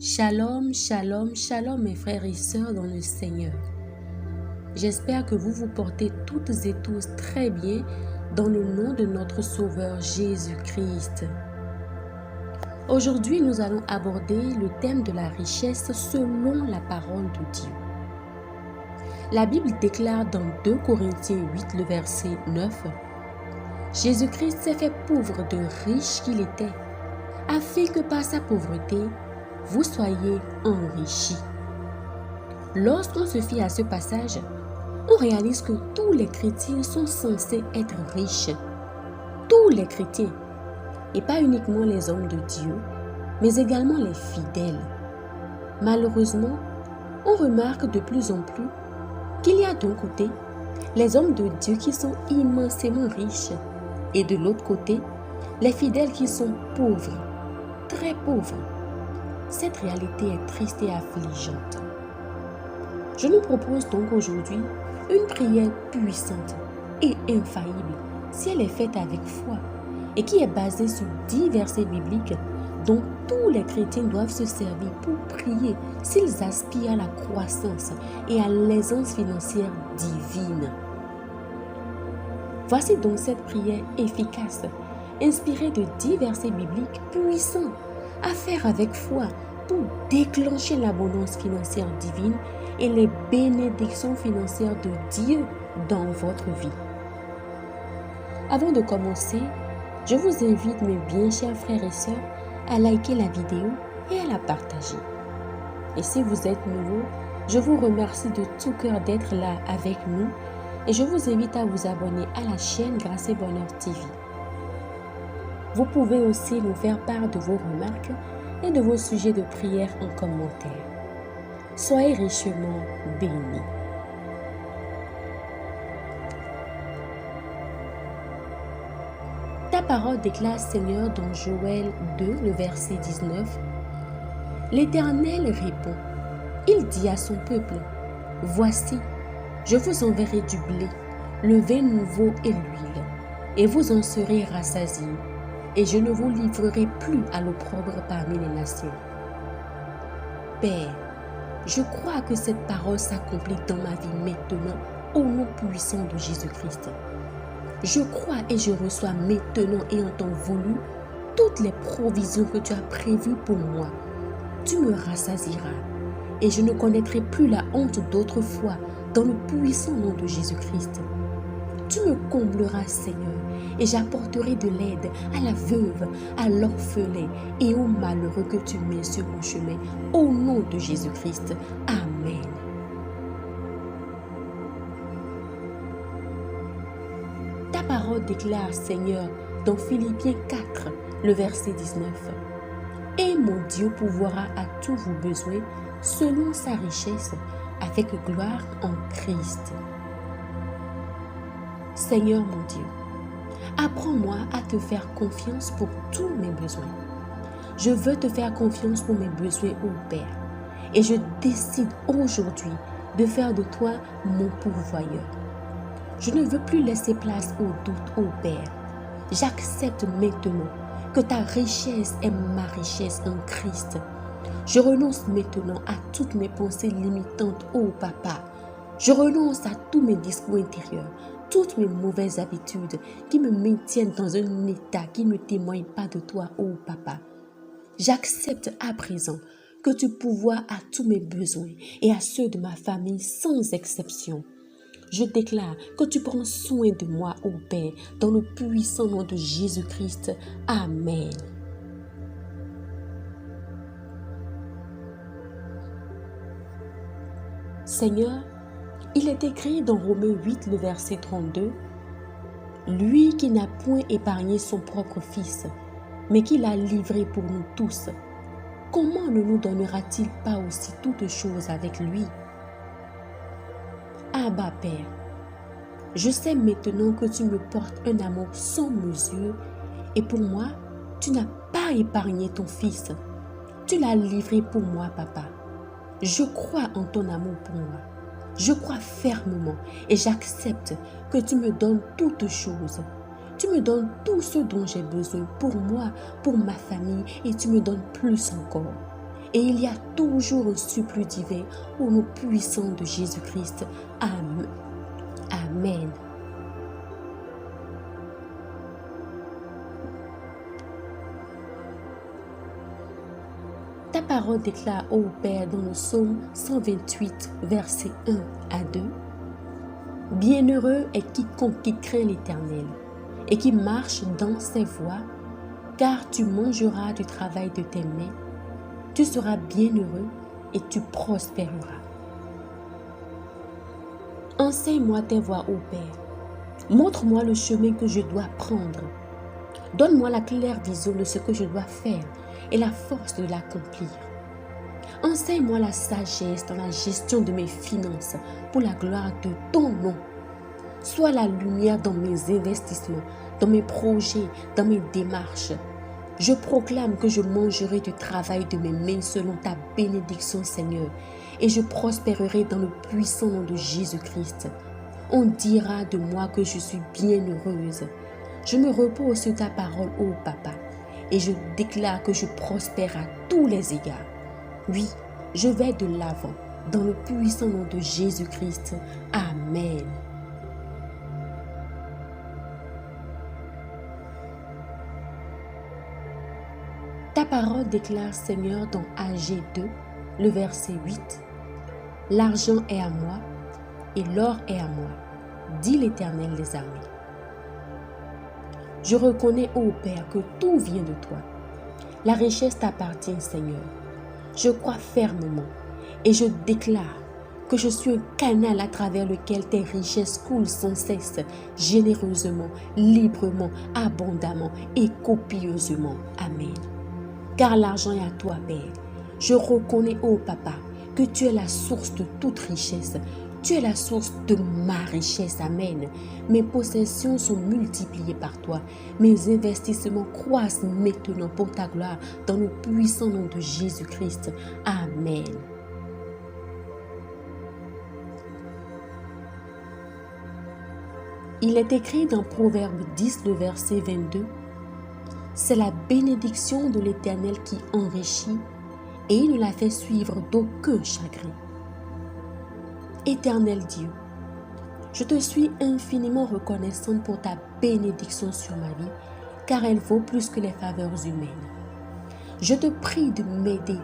Shalom, shalom, shalom mes frères et sœurs dans le Seigneur. J'espère que vous vous portez toutes et tous très bien dans le nom de notre Sauveur Jésus-Christ. Aujourd'hui, nous allons aborder le thème de la richesse selon la parole de Dieu. La Bible déclare dans 2 Corinthiens 8, le verset 9, « Jésus-Christ s'est fait pauvre de riche qu'il était, afin que par sa pauvreté, vous soyez enrichis. » Lorsqu'on se fie à ce passage, on réalise que tous les chrétiens sont censés être riches. Tous les chrétiens, et pas uniquement les hommes de Dieu, mais également les fidèles. Malheureusement, on remarque de plus en plus qu'il y a d'un côté les hommes de Dieu qui sont immensément riches et de l'autre côté, les fidèles qui sont pauvres, très pauvres. Cette réalité est triste et affligeante. Je nous propose donc aujourd'hui une prière puissante et infaillible si elle est faite avec foi et qui est basée sur 10 versets bibliques dont tous les chrétiens doivent se servir pour prier s'ils aspirent à la croissance et à l'aisance financière divine. Voici donc cette prière efficace, inspirée de 10 versets bibliques puissants à faire avec foi pour déclencher l'abondance financière divine et les bénédictions financières de Dieu dans votre vie. Avant de commencer, je vous invite, mes bien chers frères et sœurs, à liker la vidéo et à la partager. Et si vous êtes nouveau, je vous remercie de tout cœur d'être là avec nous et je vous invite à vous abonner à la chaîne Grâce et Bonheur TV. Vous pouvez aussi nous faire part de vos remarques et de vos sujets de prière en commentaire. Soyez richement bénis. Ta parole déclare, Seigneur, dans Joël 2, le verset 19, « L'Éternel répond, il dit à son peuple, « Voici, je vous enverrai du blé, le vin nouveau et l'huile, et vous en serez rassasiés. Et je ne vous livrerai plus à l'opprobre parmi les nations. » Père, je crois que cette parole s'accomplit dans ma vie maintenant au nom puissant de Jésus-Christ. Je crois et je reçois maintenant et en temps voulu toutes les provisions que tu as prévues pour moi. Tu me rassasieras et je ne connaîtrai plus la honte d'autrefois dans le puissant nom de Jésus-Christ. Tu me combleras, Seigneur, et j'apporterai de l'aide à la veuve, à l'orphelin et aux malheureux que tu mets sur mon chemin, au nom de Jésus-Christ. Amen. Ta parole déclare, Seigneur, dans Philippiens 4, le verset 19, « Et mon Dieu pourvoira à tous vos besoins selon sa richesse, avec gloire en Christ. » Seigneur mon Dieu, apprends-moi à te faire confiance pour tous mes besoins. Je veux te faire confiance pour mes besoins, ô Père, et je décide aujourd'hui de faire de toi mon pourvoyeur. Je ne veux plus laisser place au doute, ô Père. J'accepte maintenant que ta richesse est ma richesse en Christ. Je renonce maintenant à toutes mes pensées limitantes, ô Papa. Je renonce à tous mes discours intérieurs, toutes mes mauvaises habitudes qui me maintiennent dans un état qui ne témoigne pas de toi, ô Papa. J'accepte à présent que tu pourvoies à tous mes besoins et à ceux de ma famille sans exception. Je déclare que tu prends soin de moi, ô Père, dans le puissant nom de Jésus-Christ. Amen. Seigneur, il est écrit dans Romains 8, le verset 32, « Lui qui n'a point épargné son propre Fils, mais qui l'a livré pour nous tous, comment ne nous donnera-t-il pas aussi toutes choses avec lui ?» Abba Père, je sais maintenant que tu me portes un amour sans mesure et pour moi, tu n'as pas épargné ton Fils. Tu l'as livré pour moi, Papa. Je crois en ton amour pour moi. Je crois fermement et j'accepte que tu me donnes toutes choses. Tu me donnes tout ce dont j'ai besoin pour moi, pour ma famille et tu me donnes plus encore. et il y a toujours un surplus divin au nom puissant de Jésus-Christ. Amen. Amen. Ta parole déclare, ô Père, dans le psaume 128, versets 1 à 2, « Bienheureux est quiconque qui craint l'Éternel et qui marche dans ses voies, car tu mangeras du travail de tes mains, tu seras bienheureux et tu prospéreras. » Enseigne-moi tes voies, ô Père. Montre-moi le chemin que je dois prendre. Donne-moi la claire vision de ce que je dois faire et la force de l'accomplir. Enseigne-moi la sagesse dans la gestion de mes finances pour la gloire de ton nom. Sois la lumière dans mes investissements, dans mes projets, dans mes démarches. Je proclame que je mangerai du travail de mes mains selon ta bénédiction, Seigneur, et je prospérerai dans le puissant nom de Jésus-Christ. On dira de moi que je suis bienheureuse. Je me repose sur ta parole, ô Papa, et je déclare que je prospère à tous les égards. Oui, je vais de l'avant, dans le puissant nom de Jésus-Christ. Amen. Ta parole déclare, Seigneur, dans Agé 2, le verset 8, « L'argent est à moi et l'or est à moi, dit l'Éternel des armées. » Je reconnais, ô Père, que tout vient de toi. La richesse t'appartient, Seigneur. Je crois fermement et je déclare que je suis un canal à travers lequel tes richesses coulent sans cesse, généreusement, librement, abondamment et copieusement. Amen. Car l'argent est à toi, Père. Je reconnais, ô Papa, que tu es la source de toute richesse. Tu es la source de ma richesse. Amen. Mes possessions sont multipliées par toi. Mes investissements croissent maintenant pour ta gloire dans le puissant nom de Jésus-Christ. Amen. Il est écrit dans Proverbe 10, le verset 22, « C'est la bénédiction de l'Éternel qui enrichit et il ne la fait suivre d'aucun chagrin. » Éternel Dieu, je te suis infiniment reconnaissante pour ta bénédiction sur ma vie, car elle vaut plus que les faveurs humaines. Je te prie de m'aider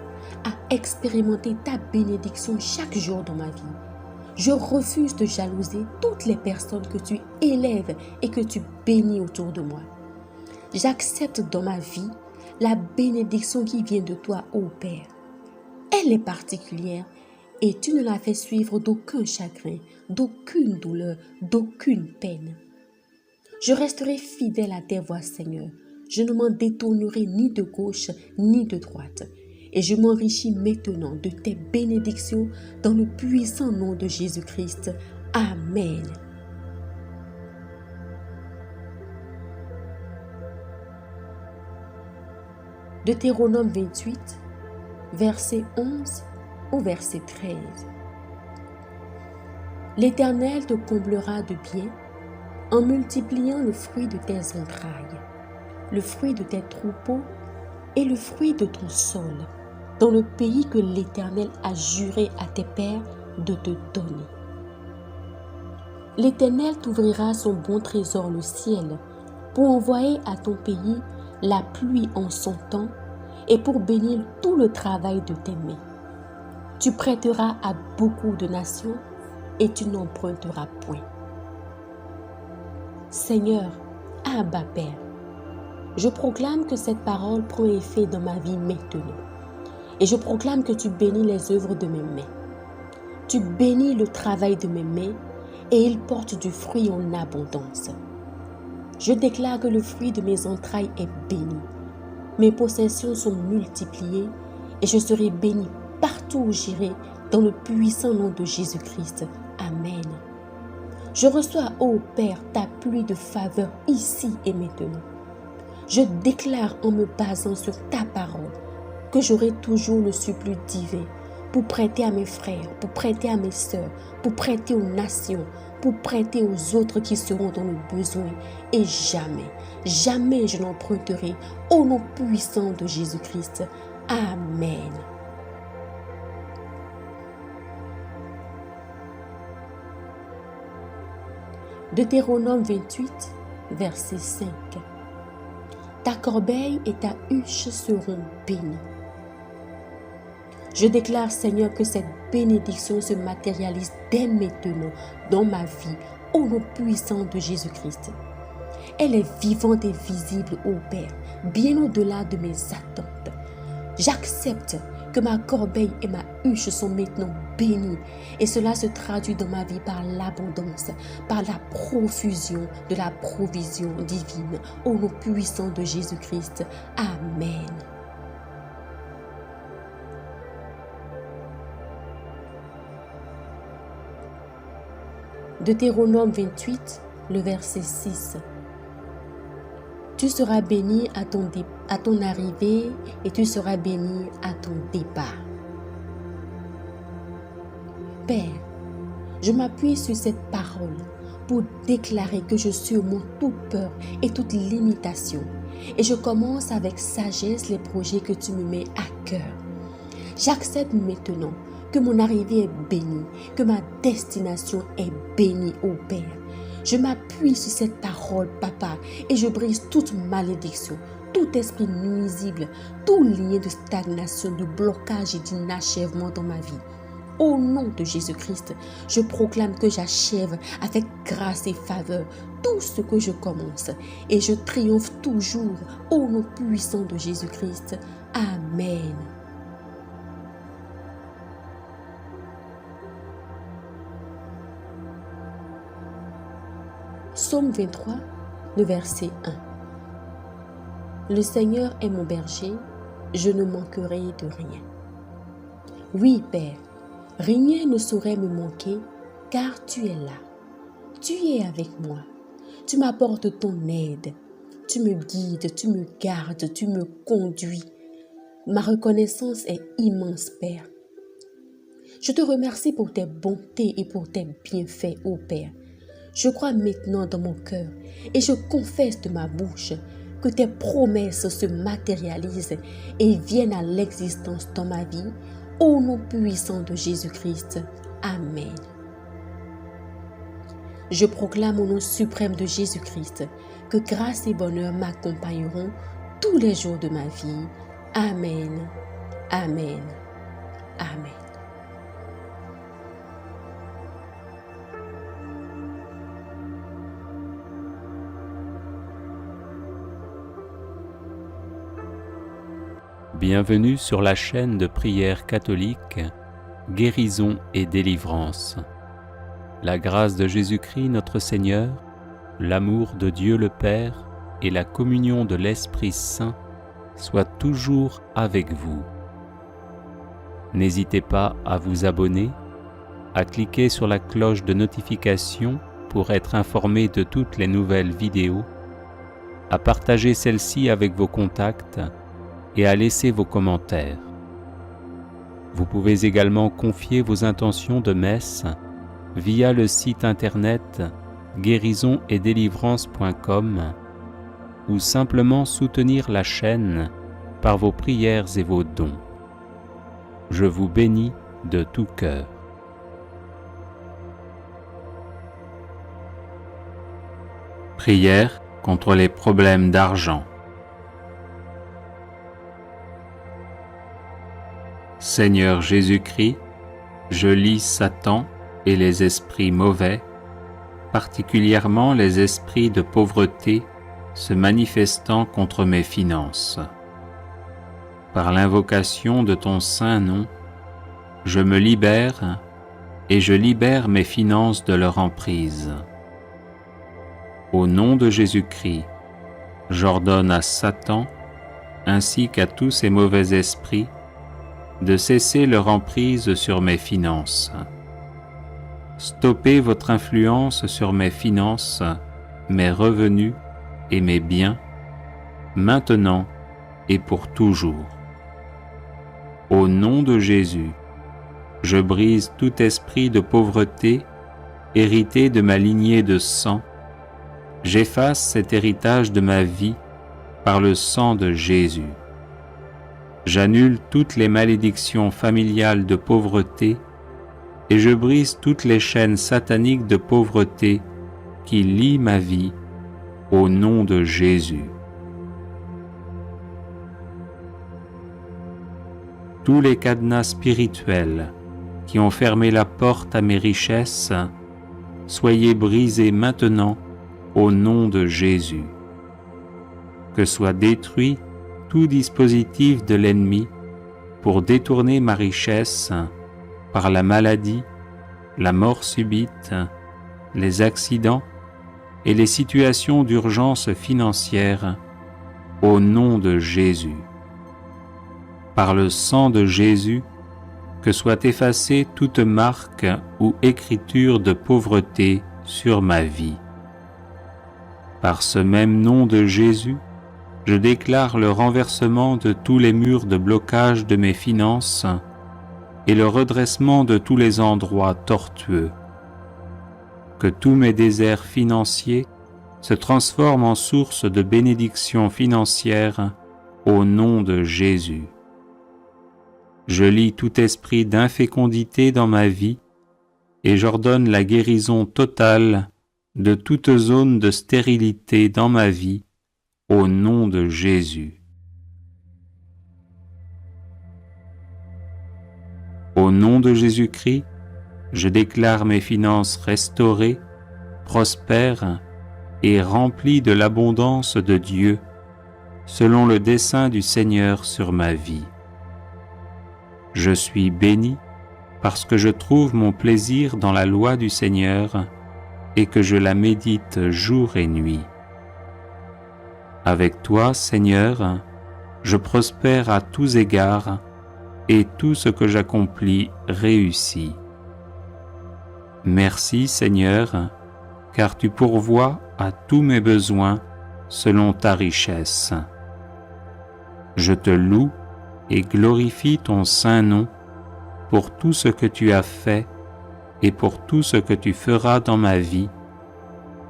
à expérimenter ta bénédiction chaque jour dans ma vie. Je refuse de jalouser toutes les personnes que tu élèves et que tu bénis autour de moi. J'accepte dans ma vie la bénédiction qui vient de toi, ô Père. Elle est particulière et tu ne la fais suivre d'aucun chagrin, d'aucune douleur, d'aucune peine. Je resterai fidèle à tes voies, Seigneur. Je ne m'en détournerai ni de gauche ni de droite. Et je m'enrichis maintenant de tes bénédictions dans le puissant nom de Jésus-Christ. Amen. Deutéronome 28, verset 11 au verset 13. L'Éternel te comblera de biens en multipliant le fruit de tes entrailles, le fruit de tes troupeaux et le fruit de ton sol, dans le pays que l'Éternel a juré à tes pères de te donner. L'Éternel t'ouvrira son bon trésor, le ciel, pour envoyer à ton pays la pluie en son temps et pour bénir tout le travail de tes mains. Tu prêteras à beaucoup de nations et tu n'emprunteras point. Seigneur, Abba Père, je proclame que cette parole prend effet dans ma vie maintenant. Et je proclame que tu bénis les œuvres de mes mains. Tu bénis le travail de mes mains et il porte du fruit en abondance. Je déclare que le fruit de mes entrailles est béni. Mes possessions sont multipliées et je serai béni partout où j'irai dans le puissant nom de Jésus-Christ. Amen. Je reçois, ô Père, ta pluie de faveur ici et maintenant. Je déclare en me basant sur ta parole que j'aurai toujours le surplus divin pour prêter à mes frères, pour prêter à mes sœurs, pour prêter aux nations, pour prêter aux autres qui seront dans le besoin. Et jamais, jamais je n'emprunterai au nom puissant de Jésus-Christ. Amen. Deutéronome 28, verset 5. Ta corbeille et ta huche seront bénies. Je déclare, Seigneur, que cette bénédiction se matérialise dès maintenant dans ma vie, au nom puissant de Jésus-Christ. Elle est vivante et visible, ô Père, bien au-delà de mes attentes. J'accepte que ma corbeille et ma huche sont maintenant bénies et cela se traduit dans ma vie par l'abondance, par la profusion de la provision divine, au nom puissant de Jésus-Christ. Amen. Deutéronome 28, le verset 6. Tu seras béni à ton arrivée et tu seras béni à ton départ. Père, je m'appuie sur cette parole pour déclarer que je surmonte toute peur et toute limitation. Et je commence avec sagesse les projets que tu me mets à cœur. J'accepte maintenant que mon arrivée est bénie, que ma destination est bénie, ô Père. Je m'appuie sur cette parole, Papa, et je brise toute malédiction, tout esprit nuisible, tout lien de stagnation, de blocage et d'inachèvement dans ma vie. Au nom de Jésus-Christ, je proclame que j'achève avec grâce et faveur tout ce que je commence et je triomphe toujours au nom puissant de Jésus-Christ. Amen. Psaume 23, le verset 1. Le Seigneur est mon berger, je ne manquerai de rien. Oui, Père, rien ne saurait me manquer, car tu es là. Tu es avec moi. Tu m'apportes ton aide. Tu me guides, tu me gardes, tu me conduis. Ma reconnaissance est immense, Père. Je te remercie pour tes bontés et pour tes bienfaits, ô Père. Je crois maintenant dans mon cœur et je confesse de ma bouche que tes promesses se matérialisent et viennent à l'existence dans ma vie, au nom puissant de Jésus-Christ. Amen. Je proclame au nom suprême de Jésus-Christ que grâce et bonheur m'accompagneront tous les jours de ma vie. Amen. Amen. Amen. Bienvenue sur la chaîne de prière catholique, Guérison et Délivrance. La grâce de Jésus-Christ notre Seigneur, l'amour de Dieu le Père et la communion de l'Esprit Saint soient toujours avec vous. N'hésitez pas à vous abonner, à cliquer sur la cloche de notification pour être informé de toutes les nouvelles vidéos, à partager celle-ci avec vos contacts et à laisser vos commentaires. Vous pouvez également confier vos intentions de messe via le site internet guérisonetdélivrance.com ou simplement soutenir la chaîne par vos prières et vos dons. Je vous bénis de tout cœur. Prière contre les problèmes d'argent. Seigneur Jésus-Christ, je lis Satan et les esprits mauvais, particulièrement les esprits de pauvreté se manifestant contre mes finances. Par l'invocation de ton saint nom, je me libère et je libère mes finances de leur emprise. Au nom de Jésus-Christ, j'ordonne à Satan ainsi qu'à tous ces mauvais esprits de cesser leur emprise sur mes finances. Stoppez votre influence sur mes finances, mes revenus et mes biens, maintenant et pour toujours. Au nom de Jésus, je brise tout esprit de pauvreté hérité de ma lignée de sang. J'efface cet héritage de ma vie par le sang de Jésus. J'annule toutes les malédictions familiales de pauvreté et je brise toutes les chaînes sataniques de pauvreté qui lie ma vie au nom de Jésus. Tous les cadenas spirituels qui ont fermé la porte à mes richesses, soyez brisés maintenant au nom de Jésus. Que soit détruit tout dispositif de l'ennemi pour détourner ma richesse par la maladie, la mort subite, les accidents et les situations d'urgence financière au nom de Jésus. Par le sang de Jésus, que soit effacée toute marque ou écriture de pauvreté sur ma vie. Par ce même nom de Jésus, je déclare le renversement de tous les murs de blocage de mes finances et le redressement de tous les endroits tortueux. Que tous mes déserts financiers se transforment en source de bénédictions financières au nom de Jésus. Je lie tout esprit d'infécondité dans ma vie et j'ordonne la guérison totale de toute zone de stérilité dans ma vie au nom de Jésus. Au nom de Jésus-Christ, je déclare mes finances restaurées, prospères et remplies de l'abondance de Dieu, selon le dessein du Seigneur sur ma vie. Je suis béni parce que je trouve mon plaisir dans la loi du Seigneur et que je la médite jour et nuit. Avec toi, Seigneur, je prospère à tous égards et tout ce que j'accomplis réussit. Merci, Seigneur, car tu pourvois à tous mes besoins selon ta richesse. Je te loue et glorifie ton saint nom pour tout ce que tu as fait et pour tout ce que tu feras dans ma vie,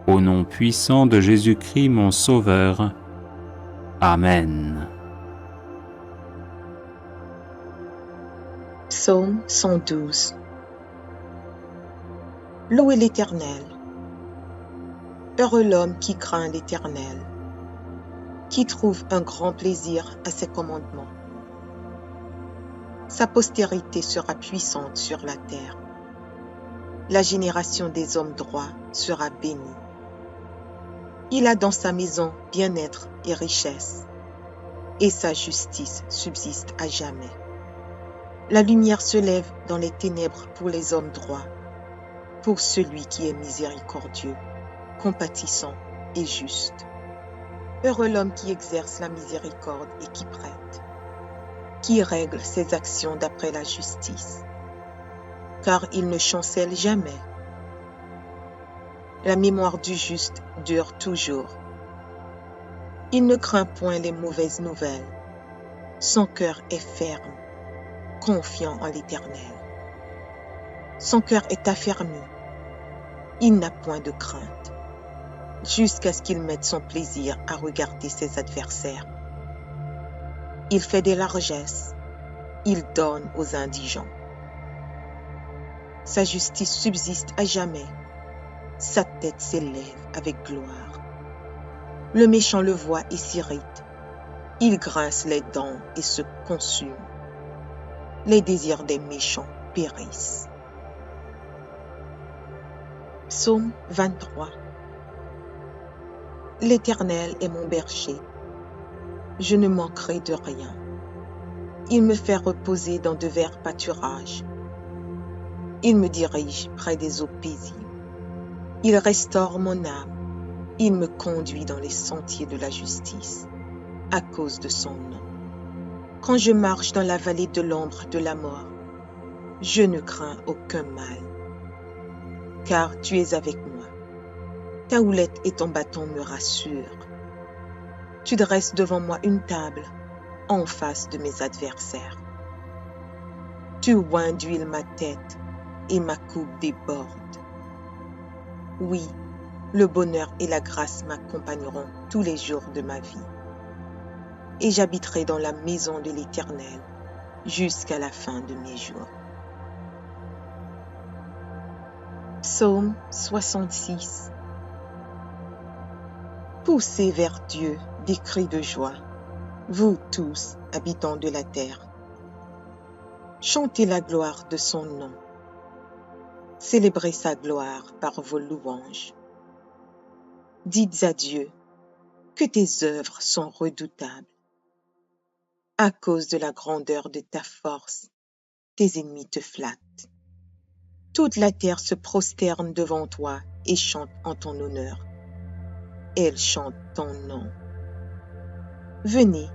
au nom puissant de Jésus-Christ mon Sauveur. Amen. Psaume 112. Louez l'Éternel. Heureux l'homme qui craint l'Éternel, qui trouve un grand plaisir à ses commandements. Sa postérité sera puissante sur la terre. La génération des hommes droits sera bénie. Il a dans sa maison bien-être et richesse, et sa justice subsiste à jamais. La lumière se lève dans les ténèbres pour les hommes droits, pour celui qui est miséricordieux, compatissant et juste. Heureux l'homme qui exerce la miséricorde et qui prête, qui règle ses actions d'après la justice, car il ne chancelle jamais. La mémoire du juste dure toujours. Il ne craint point les mauvaises nouvelles. Son cœur est ferme, confiant en l'Éternel. Son cœur est affermi. Il n'a point de crainte, jusqu'à ce qu'il mette son plaisir à regarder ses adversaires. Il fait des largesses, il donne aux indigents. Sa justice subsiste à jamais, sa tête s'élève avec gloire. Le méchant le voit et s'irrite, il grince les dents et se consume. Les désirs des méchants périssent. Psaume 23. L'Éternel est mon berger, je ne manquerai de rien. Il me fait reposer dans de verts pâturages. Il me dirige près des eaux paisibles. Il restaure mon âme. Il me conduit dans les sentiers de la justice, à cause de son nom. Quand je marche dans la vallée de l'ombre de la mort, je ne crains aucun mal, car tu es avec moi. Ta houlette et ton bâton me rassurent. Tu dresses devant moi une table en face de mes adversaires. Tu oins d'huile ma tête et ma coupe déborde. Oui, le bonheur et la grâce m'accompagneront tous les jours de ma vie. Et j'habiterai dans la maison de l'Éternel jusqu'à la fin de mes jours. Psaume 66. Poussez vers Dieu des cris de joie, vous tous, habitants de la terre. Chantez la gloire de son nom. Célébrez sa gloire par vos louanges. Dites à Dieu que tes œuvres sont redoutables. À cause de la grandeur de ta force, tes ennemis te flattent. Toute la terre se prosterne devant toi et chante en ton honneur. Elle chante ton nom. Venez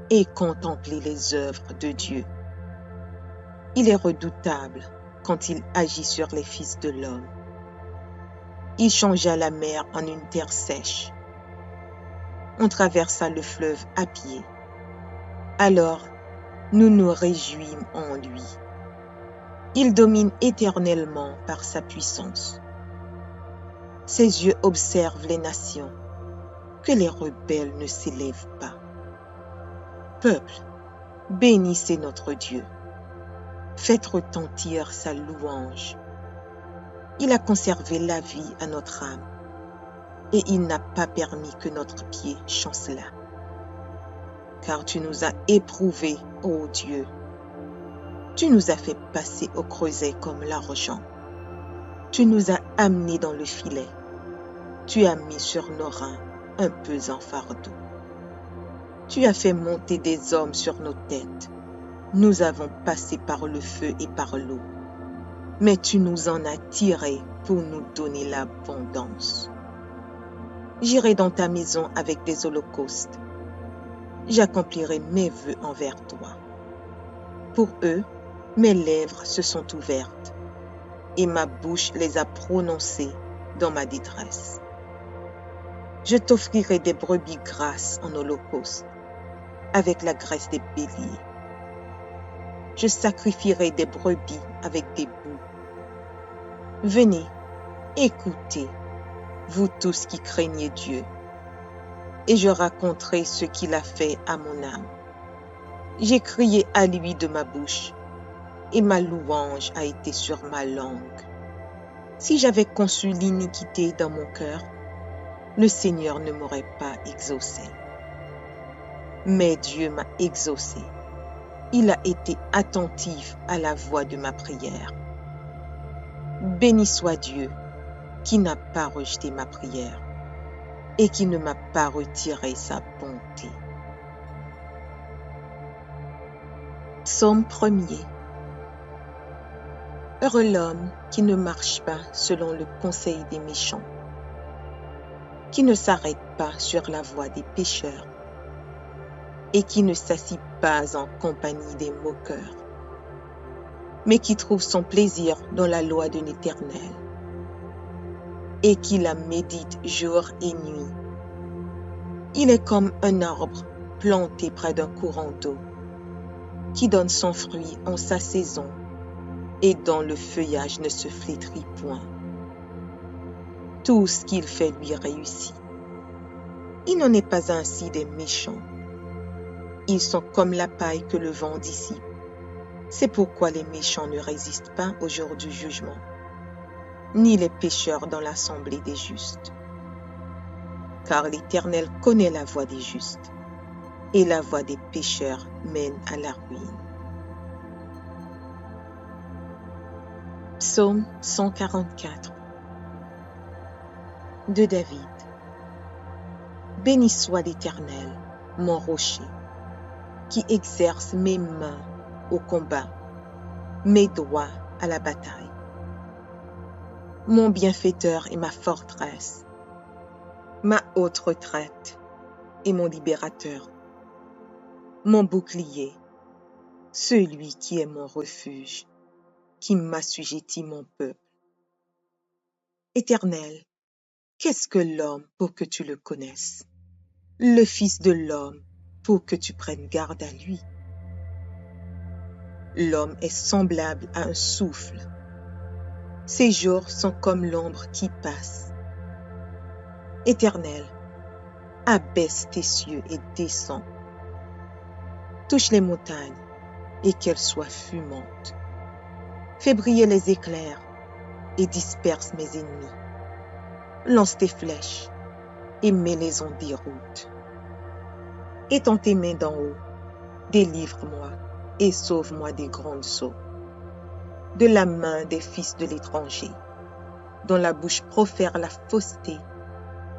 et contemplez les œuvres de Dieu. Il est redoutable quand il agit sur les fils de l'homme. Il changea la mer en une terre sèche. On traversa le fleuve à pied. Alors, nous nous réjouîmes en lui. Il domine éternellement par sa puissance. Ses yeux observent les nations, que les rebelles ne s'élèvent pas. Peuple, bénissez notre Dieu. Faites retentir sa louange. Il a conservé la vie à notre âme, et il n'a pas permis que notre pied chancelât. Car tu nous as éprouvés, ô Dieu. Tu nous as fait passer au creuset comme l'argent. Tu nous as amenés dans le filet. Tu as mis sur nos reins un pesant fardeau. Tu as fait monter des hommes sur nos têtes. Nous avons passé par le feu et par l'eau. Mais tu nous en as tirés pour nous donner l'abondance. J'irai dans ta maison avec des holocaustes. J'accomplirai mes vœux envers toi. Pour eux, mes lèvres se sont ouvertes et ma bouche les a prononcées dans ma détresse. Je t'offrirai des brebis grasses en holocauste avec la graisse des béliers. Je sacrifierai des brebis avec des boucs. Venez, écoutez, vous tous qui craignez Dieu, et je raconterai ce qu'il a fait à mon âme. J'ai crié à lui de ma bouche, et ma louange a été sur ma langue. Si j'avais conçu l'iniquité dans mon cœur, le Seigneur ne m'aurait pas exaucé. Mais Dieu m'a exaucé. Il a été attentif à la voix de ma prière. Béni soit Dieu, qui n'a pas rejeté ma prière et qui ne m'a pas retiré sa bonté. Psaume 1er. Heureux l'homme qui ne marche pas selon le conseil des méchants, qui ne s'arrête pas sur la voie des pécheurs et qui ne s'assit pas en compagnie des moqueurs, mais qui trouve son plaisir dans la loi de l'Éternel et qui la médite jour et nuit. Il est comme un arbre planté près d'un courant d'eau, qui donne son fruit en sa saison et dont le feuillage ne se flétrit point. Tout ce qu'il fait lui réussit. Il n'en est pas ainsi des méchants. Ils sont comme la paille que le vent dissipe. C'est pourquoi les méchants ne résistent pas au jour du jugement, ni les pécheurs dans l'assemblée des justes. Car l'Éternel connaît la voie des justes, et la voie des pécheurs mène à la ruine. Psaume 144 de David. Béni soit l'Éternel, mon rocher, qui exerce mes mains au combat, mes doigts à la bataille. Mon bienfaiteur et ma forteresse, ma haute retraite et mon libérateur, mon bouclier, celui qui est mon refuge, qui m'assujettit mon peuple. Éternel, qu'est-ce que l'homme pour que tu le connaisses? Le Fils de l'homme pour que tu prennes garde à lui. L'homme est semblable à un souffle. Ses jours sont comme l'ombre qui passe. Éternel, abaisse tes cieux et descends. Touche les montagnes et qu'elles soient fumantes. Fais briller les éclairs et disperse mes ennemis. Lance tes flèches et mets-les en déroute. Étends tes mains d'en haut, délivre-moi et sauve-moi des grandes eaux, de la main des fils de l'étranger, dont la bouche profère la fausseté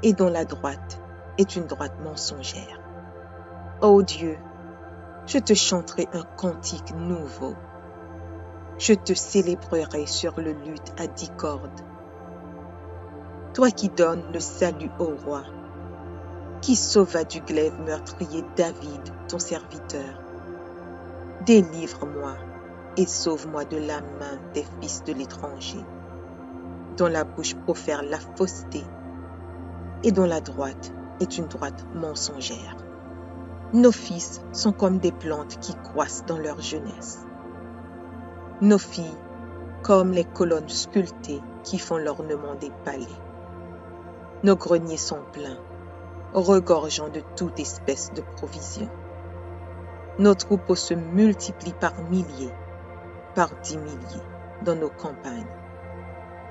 et dont la droite est une droite mensongère. Ô Dieu, je te chanterai un cantique nouveau. Je te célébrerai sur le luth à 10 cordes. Toi qui donnes le salut au roi, qui sauva du glaive meurtrier David, ton serviteur. Délivre-moi et sauve-moi de la main des fils de l'étranger, dont la bouche profère la fausseté et dont la droite est une droite mensongère. Nos fils sont comme des plantes qui croissent dans leur jeunesse. Nos filles comme les colonnes sculptées qui font l'ornement des palais. Nos greniers sont pleins, regorgeant de toute espèce de provisions. Nos troupeaux se multiplient par milliers, par 10 milliers dans nos campagnes.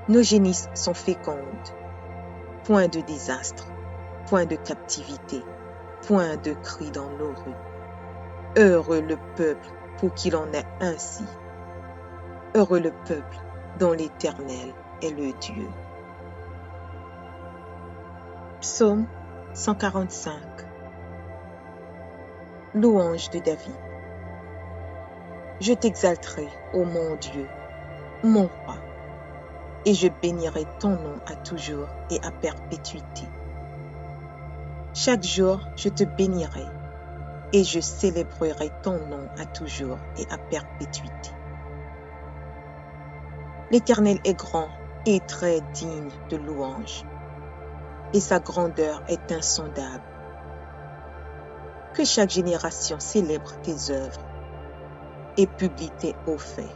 Nos génisses sont fécondes. Point de désastre, point de captivité, point de cris dans nos rues. Heureux le peuple pour qu'il en ait ainsi. Heureux le peuple dont l'Éternel est le Dieu. Psaume 145. Louange de David. Je t'exalterai, ô mon Dieu, mon roi, et je bénirai ton nom à toujours et à perpétuité. Chaque jour, je te bénirai, et je célébrerai ton nom à toujours et à perpétuité. L'Éternel est grand et très digne de louange, et sa grandeur est insondable. Que chaque génération célèbre tes œuvres et publie tes hauts faits.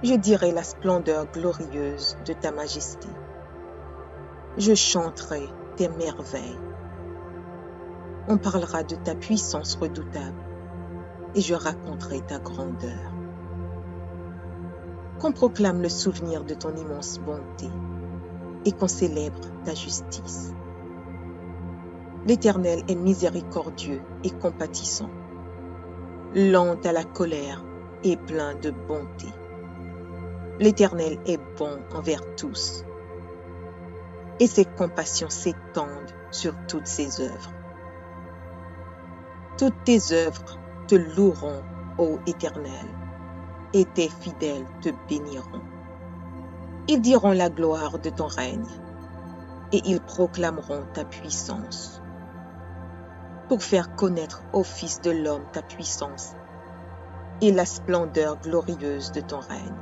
Je dirai la splendeur glorieuse de ta majesté. Je chanterai tes merveilles. On parlera de ta puissance redoutable et je raconterai ta grandeur. Qu'on proclame le souvenir de ton immense bonté et qu'on célèbre ta justice. L'Éternel est miséricordieux et compatissant, lent à la colère et plein de bonté. L'Éternel est bon envers tous, et ses compassions s'étendent sur toutes ses œuvres. Toutes tes œuvres te loueront, ô Éternel, et tes fidèles te béniront. Ils diront la gloire de ton règne, et ils proclameront ta puissance, pour faire connaître au Fils de l'homme ta puissance et la splendeur glorieuse de ton règne.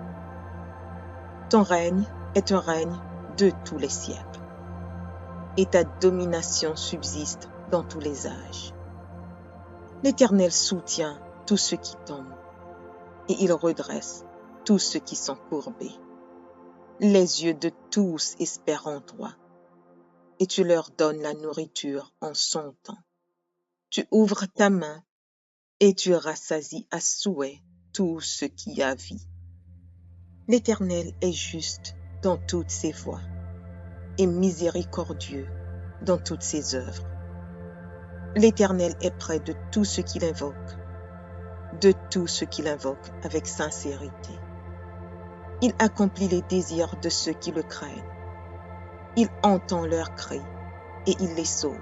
Ton règne est un règne de tous les siècles, et ta domination subsiste dans tous les âges. L'Éternel soutient tous ceux qui tombent, et il redresse tous ceux qui sont courbés. Les yeux de tous espèrent en toi, et tu leur donnes la nourriture en son temps. Tu ouvres ta main, et tu rassasies à souhait tout ce qui a vie. L'Éternel est juste dans toutes ses voies, et miséricordieux dans toutes ses œuvres. L'Éternel est près de tous ceux qui l'invoquent, avec sincérité. Il accomplit les désirs de ceux qui le craignent. Il entend leurs cris et il les sauve.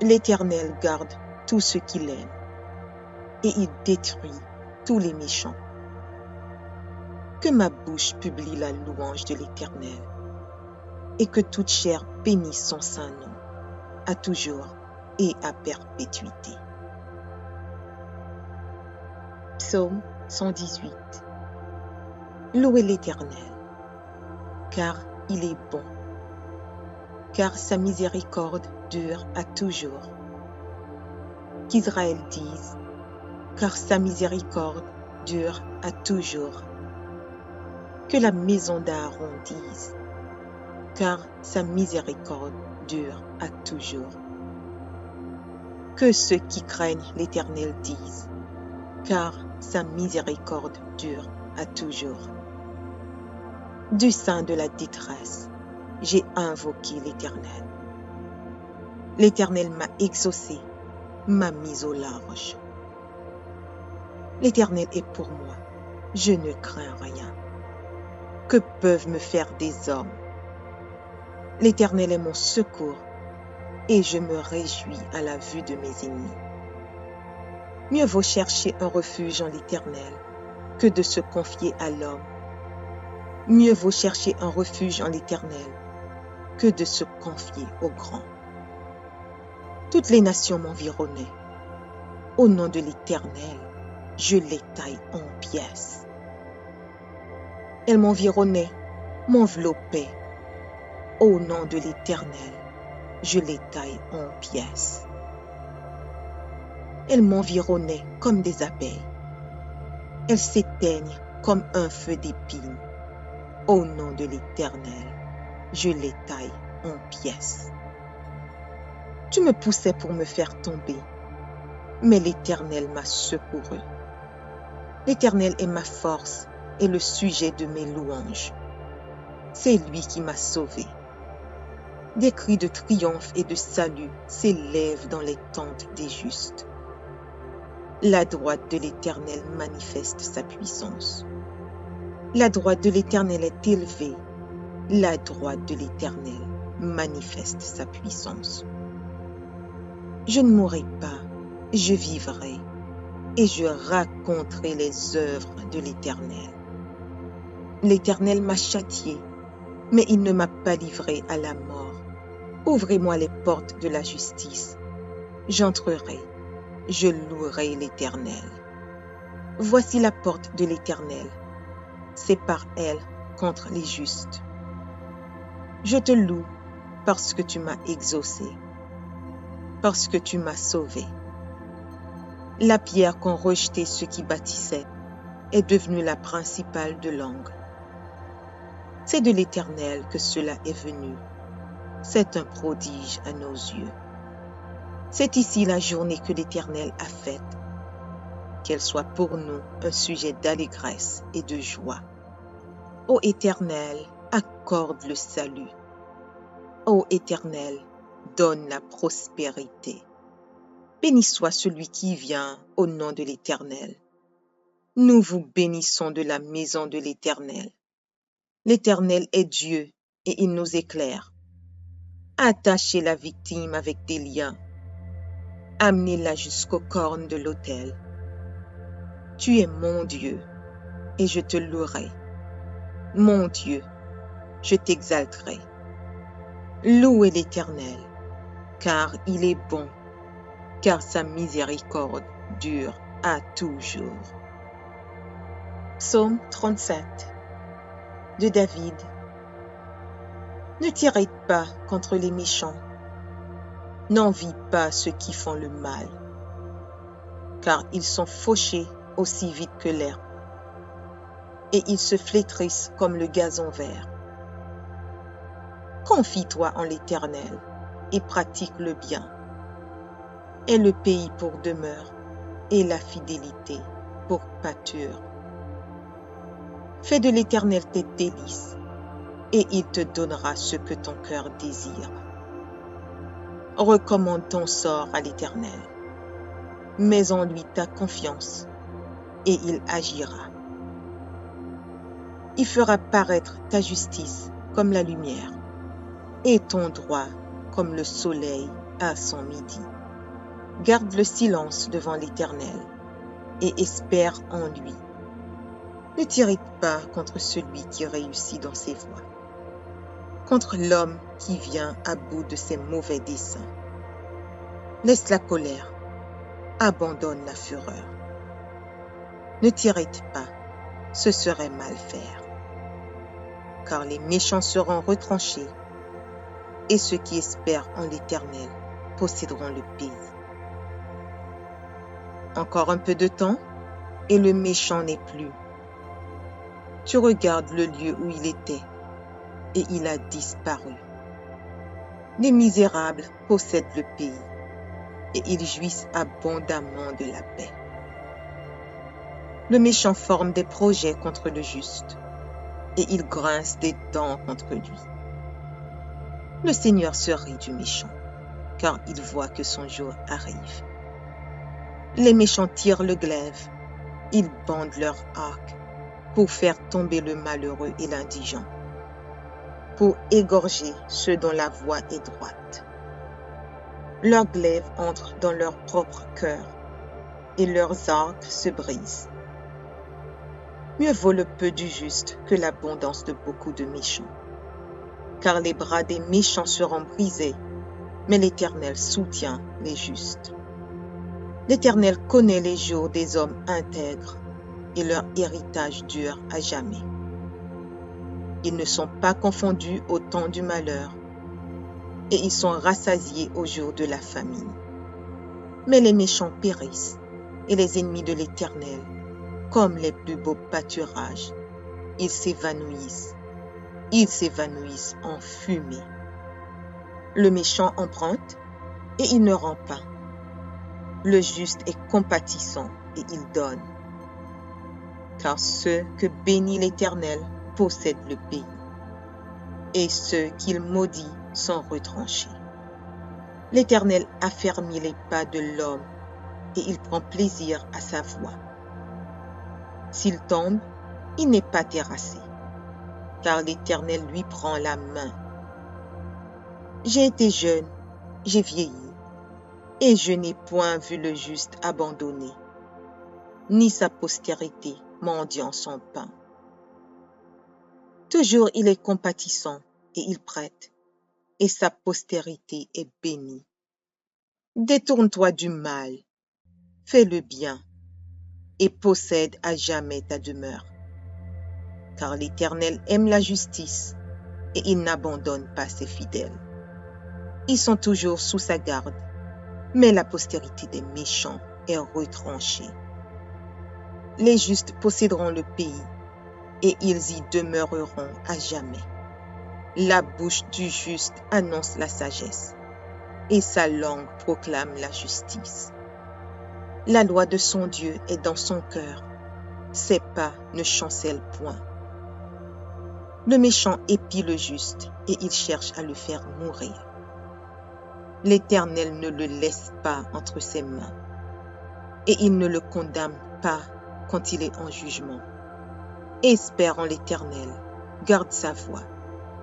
L'Éternel garde tous ceux qui l'aiment et il détruit tous les méchants. Que ma bouche publie la louange de l'Éternel et que toute chair bénisse son saint nom, à toujours et à perpétuité. Psaume 118. Louez l'Éternel, car il est bon, car sa miséricorde dure à toujours. Qu'Israël dise, car sa miséricorde dure à toujours. Que la maison d'Aaron dise, car sa miséricorde dure à toujours. Que ceux qui craignent l'Éternel disent, car sa miséricorde dure à toujours. Du sein de la détresse, j'ai invoqué l'Éternel. L'Éternel m'a exaucé, m'a mis au large. L'Éternel est pour moi, je ne crains rien. Que peuvent me faire des hommes? L'Éternel est mon secours, et je me réjouis à la vue de mes ennemis. Mieux vaut chercher un refuge en l'Éternel que de se confier à l'homme. Mieux vaut chercher un refuge en l'Éternel que de se confier au grand. Toutes les nations m'environnaient. Au nom de l'Éternel, je les taille en pièces. Elles m'environnaient, m'enveloppaient. Au nom de l'Éternel, je les taille en pièces. Elles m'environnaient comme des abeilles. Elles s'éteignent comme un feu d'épines. Au nom de l'Éternel, je les taille en pièces. Tu me poussais pour me faire tomber, mais l'Éternel m'a secouru. L'Éternel est ma force et le sujet de mes louanges. C'est lui qui m'a sauvé. Des cris de triomphe et de salut s'élèvent dans les tentes des justes. La droite de l'Éternel manifeste sa puissance. La droite de l'Éternel est élevée. La droite de l'Éternel manifeste sa puissance. Je ne mourrai pas, je vivrai, et je raconterai les œuvres de l'Éternel. L'Éternel m'a châtié, mais il ne m'a pas livré à la mort. Ouvrez-moi les portes de la justice. J'entrerai, je louerai l'Éternel. Voici la porte de l'Éternel. C'est par elle contre les justes. Je te loue parce que tu m'as exaucé, parce que tu m'as sauvé. La pierre qu'ont rejetée ceux qui bâtissaient est devenue la principale de l'angle. C'est de l'Éternel que cela est venu. C'est un prodige à nos yeux. C'est ici la journée que l'Éternel a faite. Qu'elle soit pour nous un sujet d'allégresse et de joie. Ô Éternel, accorde le salut. Ô Éternel, donne la prospérité. Béni soit celui qui vient au nom de l'Éternel. Nous vous bénissons de la maison de l'Éternel. L'Éternel est Dieu et il nous éclaire. Attachez la victime avec des liens. Amenez-la jusqu'aux cornes de l'autel. Tu es mon Dieu et je te louerai. Mon Dieu, je t'exalterai. Louez l'Éternel, car il est bon, car sa miséricorde dure à toujours. Psaume 37 de David. Ne t'irrite pas contre les méchants, n'envie pas ceux qui font le mal, car ils sont fauchés aussi vite que l'herbe, et ils se flétrissent comme le gazon vert. Confie-toi en l'Éternel et pratique le bien. Aie le pays pour demeure et la fidélité pour pâture. Fais de l'Éternel tes délices, et il te donnera ce que ton cœur désire. Recommande ton sort à l'Éternel. Mets en lui ta confiance, et il agira. Il fera paraître ta justice comme la lumière, et ton droit comme le soleil à son midi. Garde le silence devant l'Éternel, et espère en lui. Ne t'irrite pas contre celui qui réussit dans ses voies, contre l'homme qui vient à bout de ses mauvais desseins. Laisse la colère, abandonne la fureur. Ne t'irrite pas, ce serait mal faire. Car les méchants seront retranchés, et ceux qui espèrent en l'Éternel posséderont le pays. Encore un peu de temps, et le méchant n'est plus. Tu regardes le lieu où il était, et il a disparu. Les misérables possèdent le pays, et ils jouissent abondamment de la paix. Le méchant forme des projets contre le juste, et il grince des dents contre lui. Le Seigneur se rit du méchant, car il voit que son jour arrive. Les méchants tirent le glaive, ils bandent leur arc pour faire tomber le malheureux et l'indigent, pour égorger ceux dont la voie est droite. Leurs glaives entrent dans leur propre cœur et leurs arcs se brisent. Mieux vaut le peu du juste que l'abondance de beaucoup de méchants, car les bras des méchants seront brisés, mais l'Éternel soutient les justes. L'Éternel connaît les jours des hommes intègres et leur héritage dure à jamais. Ils ne sont pas confondus au temps du malheur et ils sont rassasiés au jour de la famine. Mais les méchants périssent et les ennemis de l'Éternel, comme les plus beaux pâturages, ils s'évanouissent en fumée. Le méchant emprunte et il ne rend pas. Le juste est compatissant et il donne. Car ceux que bénit l'Éternel possèdent le pays, et ceux qu'il maudit sont retranchés. L'Éternel affermit les pas de l'homme, et il prend plaisir à sa voie. S'il tombe, il n'est pas terrassé, car l'Éternel lui prend la main. J'ai été jeune, j'ai vieilli, et je n'ai point vu le juste abandonné, ni sa postérité mendiant son pain. Toujours il est compatissant et il prête, et sa postérité est bénie. Détourne-toi du mal, fais le bien, et possède à jamais ta demeure. Car l'Éternel aime la justice, et il n'abandonne pas ses fidèles. Ils sont toujours sous sa garde, mais la postérité des méchants est retranchée. Les justes posséderont le pays, et ils y demeureront à jamais. La bouche du juste annonce la sagesse, et sa langue proclame la justice. La loi de son Dieu est dans son cœur, ses pas ne chancellent point. Le méchant épie le juste, et il cherche à le faire mourir. L'Éternel ne le laisse pas entre ses mains, et il ne le condamne pas quand il est en jugement. Espère en l'Éternel, garde sa voie,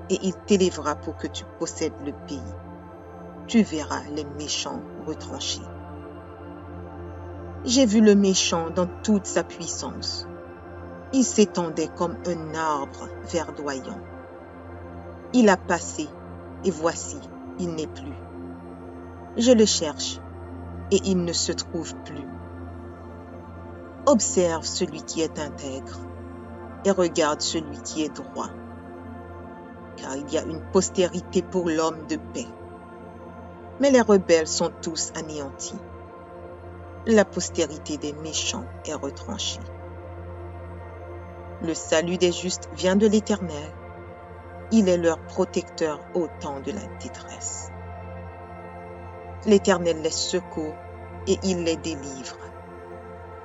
et il t'élèvera pour que tu possèdes le pays. Tu verras les méchants retranchés. J'ai vu le méchant dans toute sa puissance. Il s'étendait comme un arbre verdoyant. Il a passé, et voici, il n'est plus. Je le cherche, et il ne se trouve plus. Observe celui qui est intègre, et regarde celui qui est droit. Car il y a une postérité pour l'homme de paix. Mais les rebelles sont tous anéantis. La postérité des méchants est retranchée. Le salut des justes vient de l'Éternel. Il est leur protecteur au temps de la détresse. L'Éternel les secourt et il les délivre.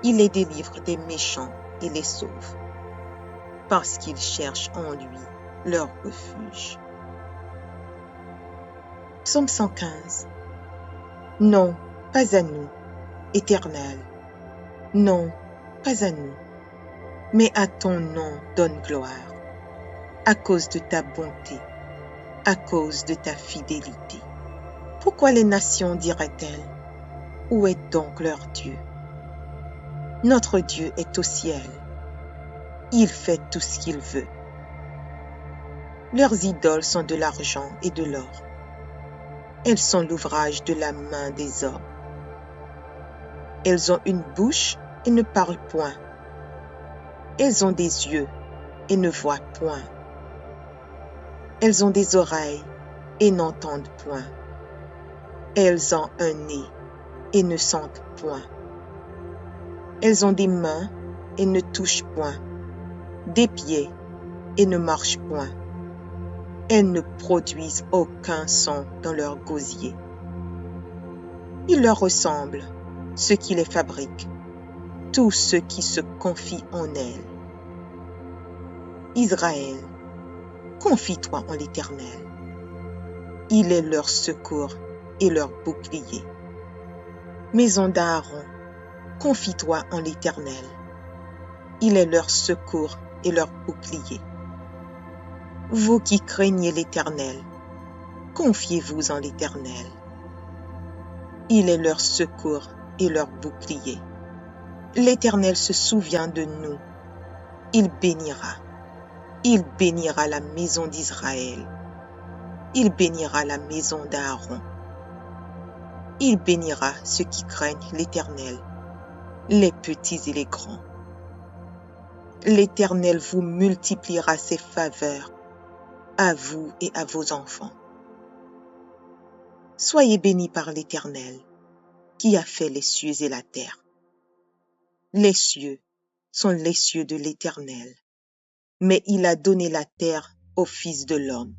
Il les délivre des méchants et les sauve, parce qu'ils cherchent en lui leur refuge. Psaume 115. Non, pas à nous, Éternel. Non, pas à nous. Mais à ton nom donne gloire, à cause de ta bonté, à cause de ta fidélité. Pourquoi les nations diraient-elles, où est donc leur Dieu? Notre Dieu est au ciel. Il fait tout ce qu'il veut. Leurs idoles sont de l'argent et de l'or. Elles sont l'ouvrage de la main des hommes. Elles ont une bouche et ne parlent point. Elles ont des yeux et ne voient point. Elles ont des oreilles et n'entendent point. Elles ont un nez et ne sentent point. Elles ont des mains et ne touchent point, des pieds et ne marchent point. Elles ne produisent aucun son dans leur gosier. Il leur ressemble, ceux qui les fabriquent, tous ceux qui se confient en elles. Israël, confie-toi en l'Éternel. Il est leur secours et leur bouclier. Maison d'Aaron, confie-toi en l'Éternel. Il est leur secours et leur bouclier. Vous qui craignez l'Éternel, confiez-vous en l'Éternel. Il est leur secours et leur bouclier. L'Éternel se souvient de nous. Il bénira. Il bénira la maison d'Israël. Il bénira la maison d'Aaron. Il bénira ceux qui craignent l'Éternel, les petits et les grands. L'Éternel vous multipliera ses faveurs, à vous et à vos enfants. Soyez bénis par l'Éternel, qui a fait les cieux et la terre. Les cieux sont les cieux de l'Éternel, mais il a donné la terre au Fils de l'homme.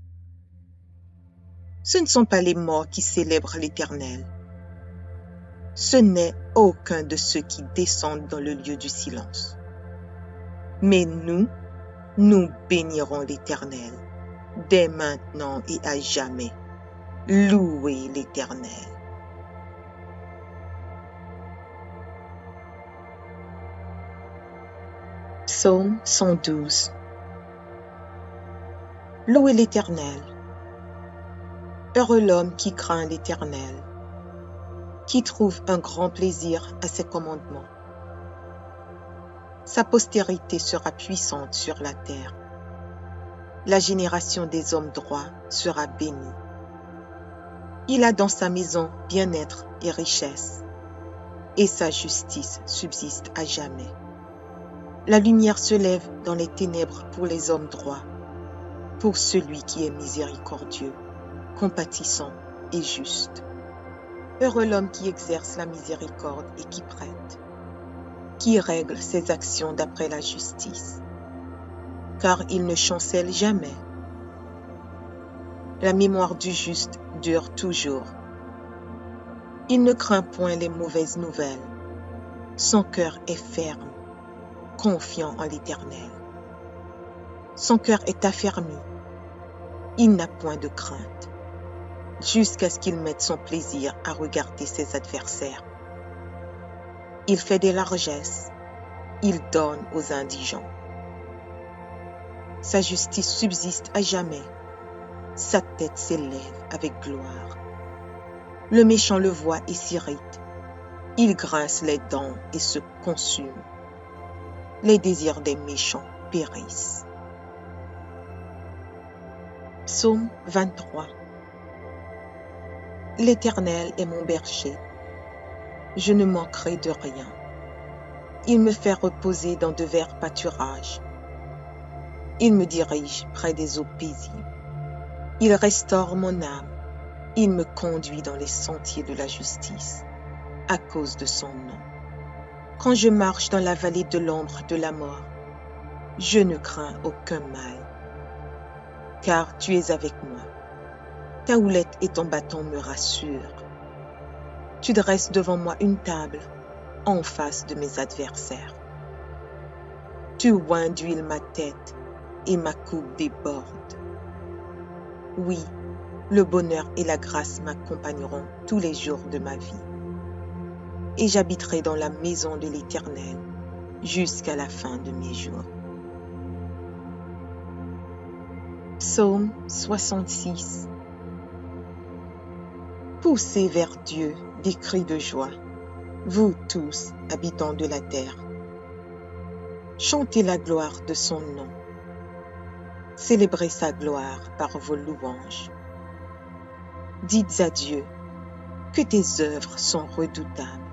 Ce ne sont pas les morts qui célèbrent l'Éternel. Ce n'est aucun de ceux qui descendent dans le lieu du silence. Mais nous bénirons l'Éternel, dès maintenant et à jamais. Louez l'Éternel. Psaume 112. Louez l'Éternel. Heureux l'homme qui craint l'Éternel, qui trouve un grand plaisir à ses commandements. Sa postérité sera puissante sur la terre. La génération des hommes droits sera bénie. Il a dans sa maison bien-être et richesse, et sa justice subsiste à jamais. La lumière se lève dans les ténèbres pour les hommes droits, pour celui qui est miséricordieux, compatissant et juste. Heureux l'homme qui exerce la miséricorde et qui prête, qui règle ses actions d'après la justice, car il ne chancelle jamais. La mémoire du juste dure toujours. Il ne craint point les mauvaises nouvelles. Son cœur est ferme, confiant en l'Éternel. Son cœur est affermi. Il n'a point de crainte, jusqu'à ce qu'il mette son plaisir à regarder ses adversaires. Il fait des largesses. Il donne aux indigents. Sa justice subsiste à jamais. Sa tête s'élève avec gloire. Le méchant le voit et s'irrite. Il grince les dents et se consume. Les désirs des méchants périssent. Psaume 23. L'Éternel est mon berger. Je ne manquerai de rien. Il me fait reposer dans de verts pâturages. Il me dirige près des eaux paisibles. Il restaure mon âme. Il me conduit dans les sentiers de la justice, à cause de son nom. Quand je marche dans la vallée de l'ombre de la mort, je ne crains aucun mal, car tu es avec moi. Ta houlette et ton bâton me rassurent. Tu dresses devant moi une table en face de mes adversaires. Tu oins d'huile ma tête et ma coupe déborde. Oui, le bonheur et la grâce m'accompagneront tous les jours de ma vie. Et j'habiterai dans la maison de l'Éternel jusqu'à la fin de mes jours. Psaume 66. Poussez vers Dieu des cris de joie, vous tous, habitants de la terre. Chantez la gloire de son nom. Célébrez sa gloire par vos louanges. Dites à Dieu que tes œuvres sont redoutables.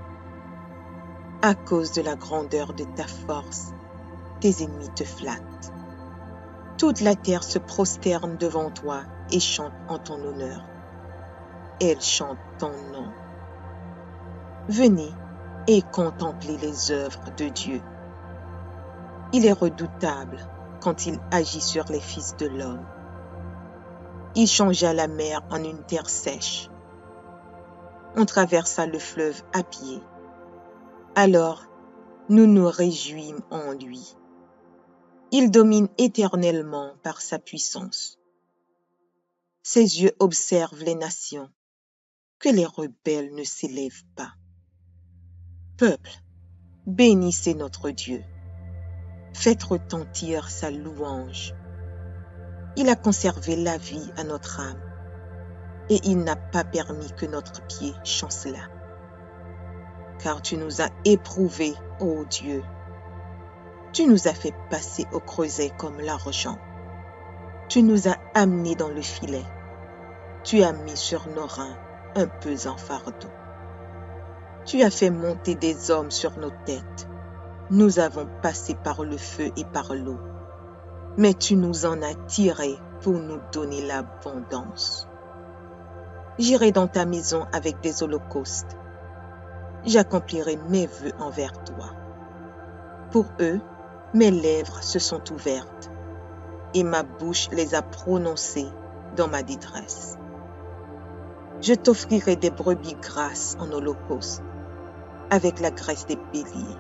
À cause de la grandeur de ta force, tes ennemis te flattent. Toute la terre se prosterne devant toi et chante en ton honneur. Elle chante ton nom. Venez et contemplez les œuvres de Dieu. Il est redoutable quand il agit sur les fils de l'homme. Il changea la mer en une terre sèche. On traversa le fleuve à pied. Alors, nous nous réjouîmes en lui. Il domine éternellement par sa puissance. Ses yeux observent les nations, que les rebelles ne s'élèvent pas. Peuple, bénissez notre Dieu. Faites retentir sa louange. Il a conservé la vie à notre âme, et il n'a pas permis que notre pied chancelât. Car tu nous as éprouvés, ô Dieu. Tu nous as fait passer au creuset comme l'argent. Tu nous as amenés dans le filet. Tu as mis sur nos reins un pesant fardeau. Tu as fait monter des hommes sur nos têtes. Nous avons passé par le feu et par l'eau. Mais tu nous en as tirés pour nous donner l'abondance. J'irai dans ta maison avec des holocaustes. J'accomplirai mes vœux envers toi. Pour eux, mes lèvres se sont ouvertes et ma bouche les a prononcées dans ma détresse. Je t'offrirai des brebis grasses en holocauste, avec la graisse des béliers.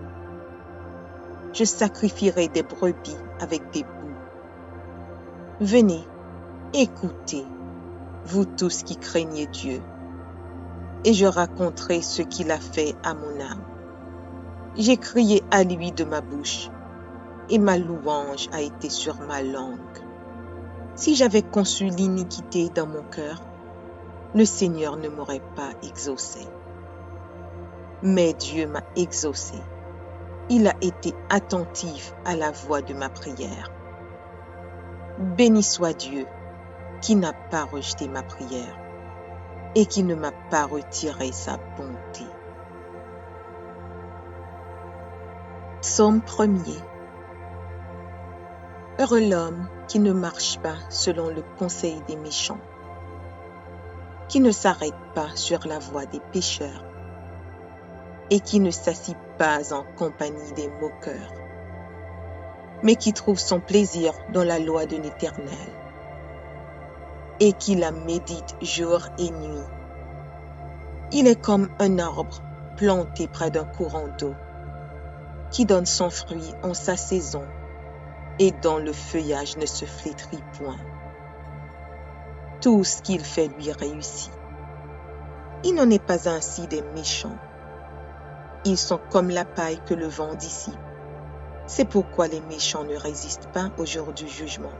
Je sacrifierai des brebis avec des boucs. Venez, écoutez, vous tous qui craignez Dieu, et je raconterai ce qu'il a fait à mon âme. J'ai crié à lui de ma bouche, et ma louange a été sur ma langue. Si j'avais conçu l'iniquité dans mon cœur, le Seigneur ne m'aurait pas exaucé. Mais Dieu m'a exaucé. Il a été attentif à la voix de ma prière. Béni soit Dieu, qui n'a pas rejeté ma prière et qui ne m'a pas retiré sa bonté. Psaume 1er. Heureux l'homme qui ne marche pas selon le conseil des méchants, qui ne s'arrête pas sur la voie des pécheurs et qui ne s'assit pas en compagnie des moqueurs, mais qui trouve son plaisir dans la loi de l'Éternel et qui la médite jour et nuit. Il est comme un arbre planté près d'un courant d'eau, qui donne son fruit en sa saison et dont le feuillage ne se flétrit point. Tout ce qu'il fait lui réussit. Il n'en est pas ainsi des méchants. Ils sont comme la paille que le vent dissipe. C'est pourquoi les méchants ne résistent pas au jour du jugement,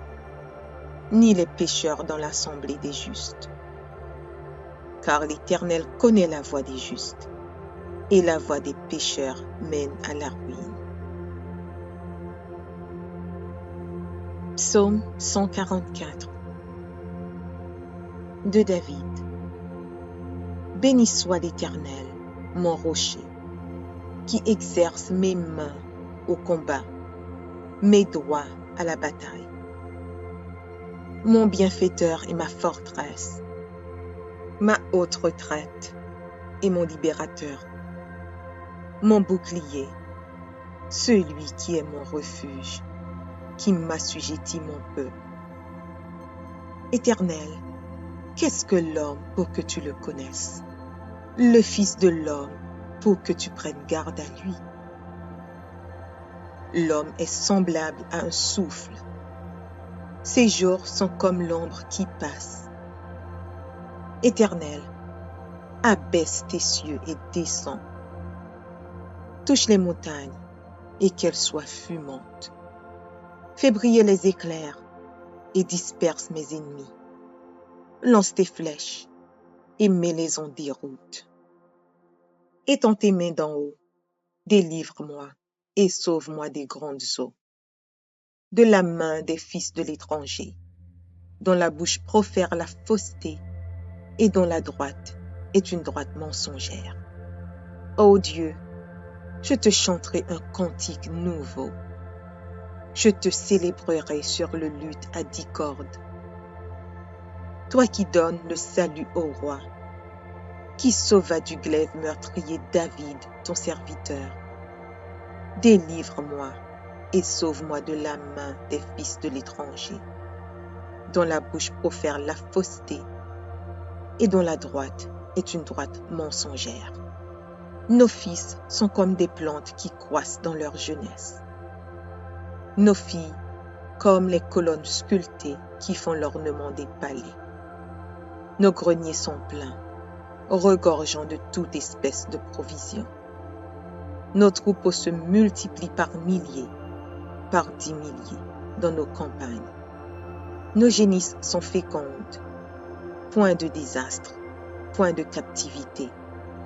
ni les pécheurs dans l'assemblée des justes. Car l'Éternel connaît la voie des justes, et la voie des pécheurs mène à la ruine. Psaume 144 de David. Béni soit l'Éternel, mon rocher, qui exerce mes mains au combat, mes doigts à la bataille. Mon bienfaiteur et ma forteresse, ma haute retraite et mon libérateur, mon bouclier, celui qui est mon refuge, qui m'assujettit mon peuple. Éternel, qu'est-ce que l'homme pour que tu le connaisses? Le Fils de l'homme pour que tu prennes garde à lui. L'homme est semblable à un souffle. Ses jours sont comme l'ombre qui passe. Éternel, abaisse tes cieux et descends. Touche les montagnes et qu'elles soient fumantes. Fais briller les éclairs et disperse mes ennemis. Lance tes flèches et mets-les en déroute. Étends tes mains d'en haut, délivre-moi et sauve-moi des grandes eaux, de la main des fils de l'étranger, dont la bouche profère la fausseté et dont la droite est une droite mensongère. Ô Dieu, je te chanterai un cantique nouveau. Je te célébrerai sur le luth à 10 cordes. Toi qui donnes le salut au roi, qui sauva du glaive meurtrier David, ton serviteur. Délivre-moi et sauve-moi de la main des fils de l'étranger, dont la bouche profère la fausseté et dont la droite est une droite mensongère. Nos fils sont comme des plantes qui croissent dans leur jeunesse. Nos filles comme les colonnes sculptées qui font l'ornement des palais. Nos greniers sont pleins, regorgeant de toute espèce de provisions. Nos troupeaux se multiplient par milliers, par 10 milliers dans nos campagnes. Nos génisses sont fécondes. Point de désastre, point de captivité,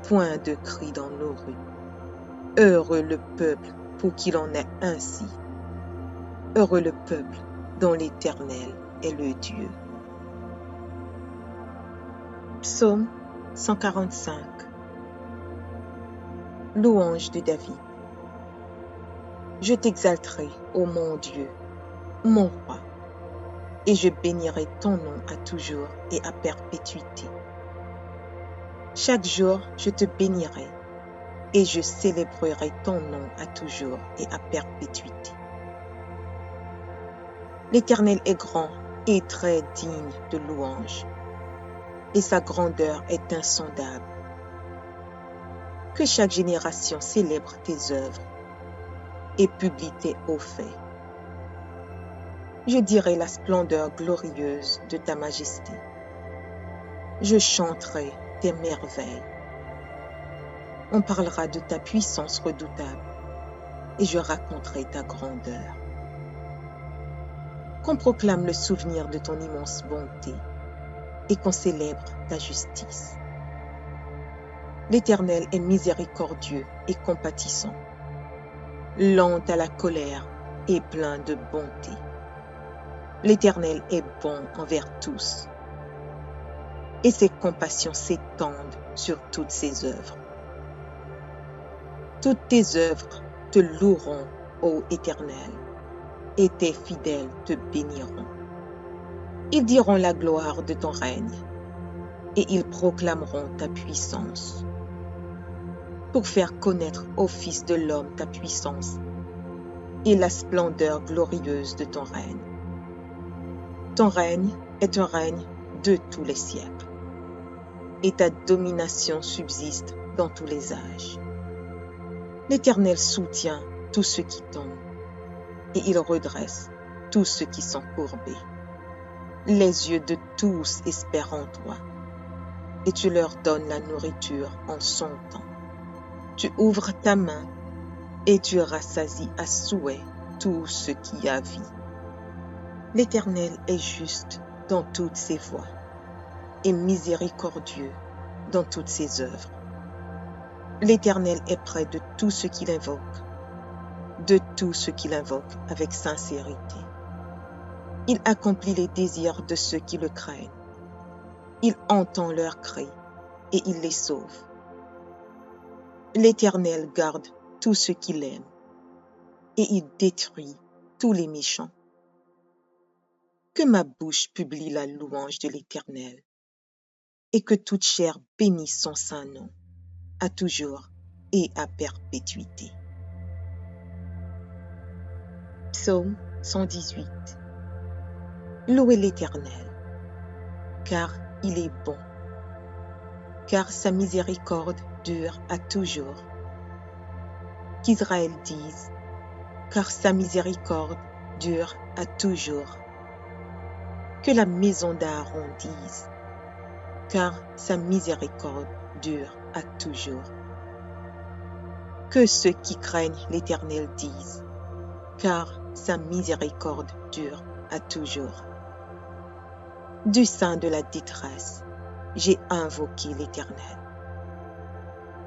point de cris dans nos rues. Heureux le peuple pour qu'il en ait ainsi. Heureux le peuple dont l'Éternel est le Dieu. Psaume 145. Louange de David. Je t'exalterai, ô mon Dieu, mon roi, et je bénirai ton nom à toujours et à perpétuité. Chaque jour, je te bénirai, et je célébrerai ton nom à toujours et à perpétuité. L'Éternel est grand et très digne de louange, et sa grandeur est insondable. Que chaque génération célèbre tes œuvres et publie tes hauts faits. Je dirai la splendeur glorieuse de ta majesté. Je chanterai tes merveilles. On parlera de ta puissance redoutable et je raconterai ta grandeur. Qu'on proclame le souvenir de ton immense bonté et qu'on célèbre ta justice. L'Éternel est miséricordieux et compatissant, lent à la colère et plein de bonté. L'Éternel est bon envers tous, et ses compassions s'étendent sur toutes ses œuvres. Toutes tes œuvres te loueront, ô Éternel, et tes fidèles te béniront. Ils diront la gloire de ton règne, et ils proclameront ta puissance, pour faire connaître au Fils de l'homme ta puissance et la splendeur glorieuse de ton règne. Ton règne est un règne de tous les siècles, et ta domination subsiste dans tous les âges. L'Éternel soutient tous ceux qui tombent, et il redresse tous ceux qui sont courbés. Les yeux de tous espèrent en toi, et tu leur donnes la nourriture en son temps. Tu ouvres ta main, et tu rassasies à souhait tout ce qui a vie. L'Éternel est juste dans toutes ses voies, et miséricordieux dans toutes ses œuvres. L'Éternel est près de tous ceux qui l'invoquent, avec sincérité. Il accomplit les désirs de ceux qui le craignent. Il entend leurs cris et il les sauve. L'Éternel garde tous ceux qui l'aiment et il détruit tous les méchants. Que ma bouche publie la louange de l'Éternel et que toute chair bénisse son saint nom, à toujours et à perpétuité. Psaume 118. Louez l'Éternel, car il est bon, car sa miséricorde dure à toujours. Qu'Israël dise, car sa miséricorde dure à toujours. Que la maison d'Aaron dise, car sa miséricorde dure à toujours. Que ceux qui craignent l'Éternel disent, car sa miséricorde dure à toujours. Du sein de la détresse, j'ai invoqué l'Éternel.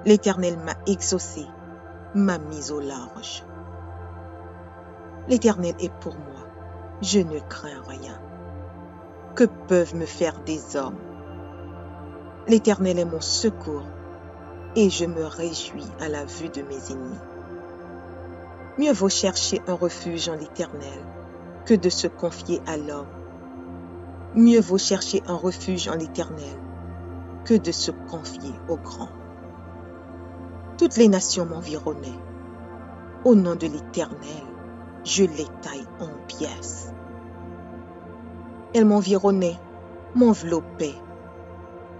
L'Éternel m'a exaucé, m'a mis au large. L'Éternel est pour moi, je ne crains rien. Que peuvent me faire des hommes? L'Éternel est mon secours, et je me réjouis à la vue de mes ennemis. Mieux vaut chercher un refuge en l'Éternel que de se confier à l'homme. Mieux vaut chercher un refuge en l'Éternel que de se confier au grand. Toutes les nations m'environnaient. Au nom de l'Éternel, je les taille en pièces. Elles m'environnaient, m'enveloppaient.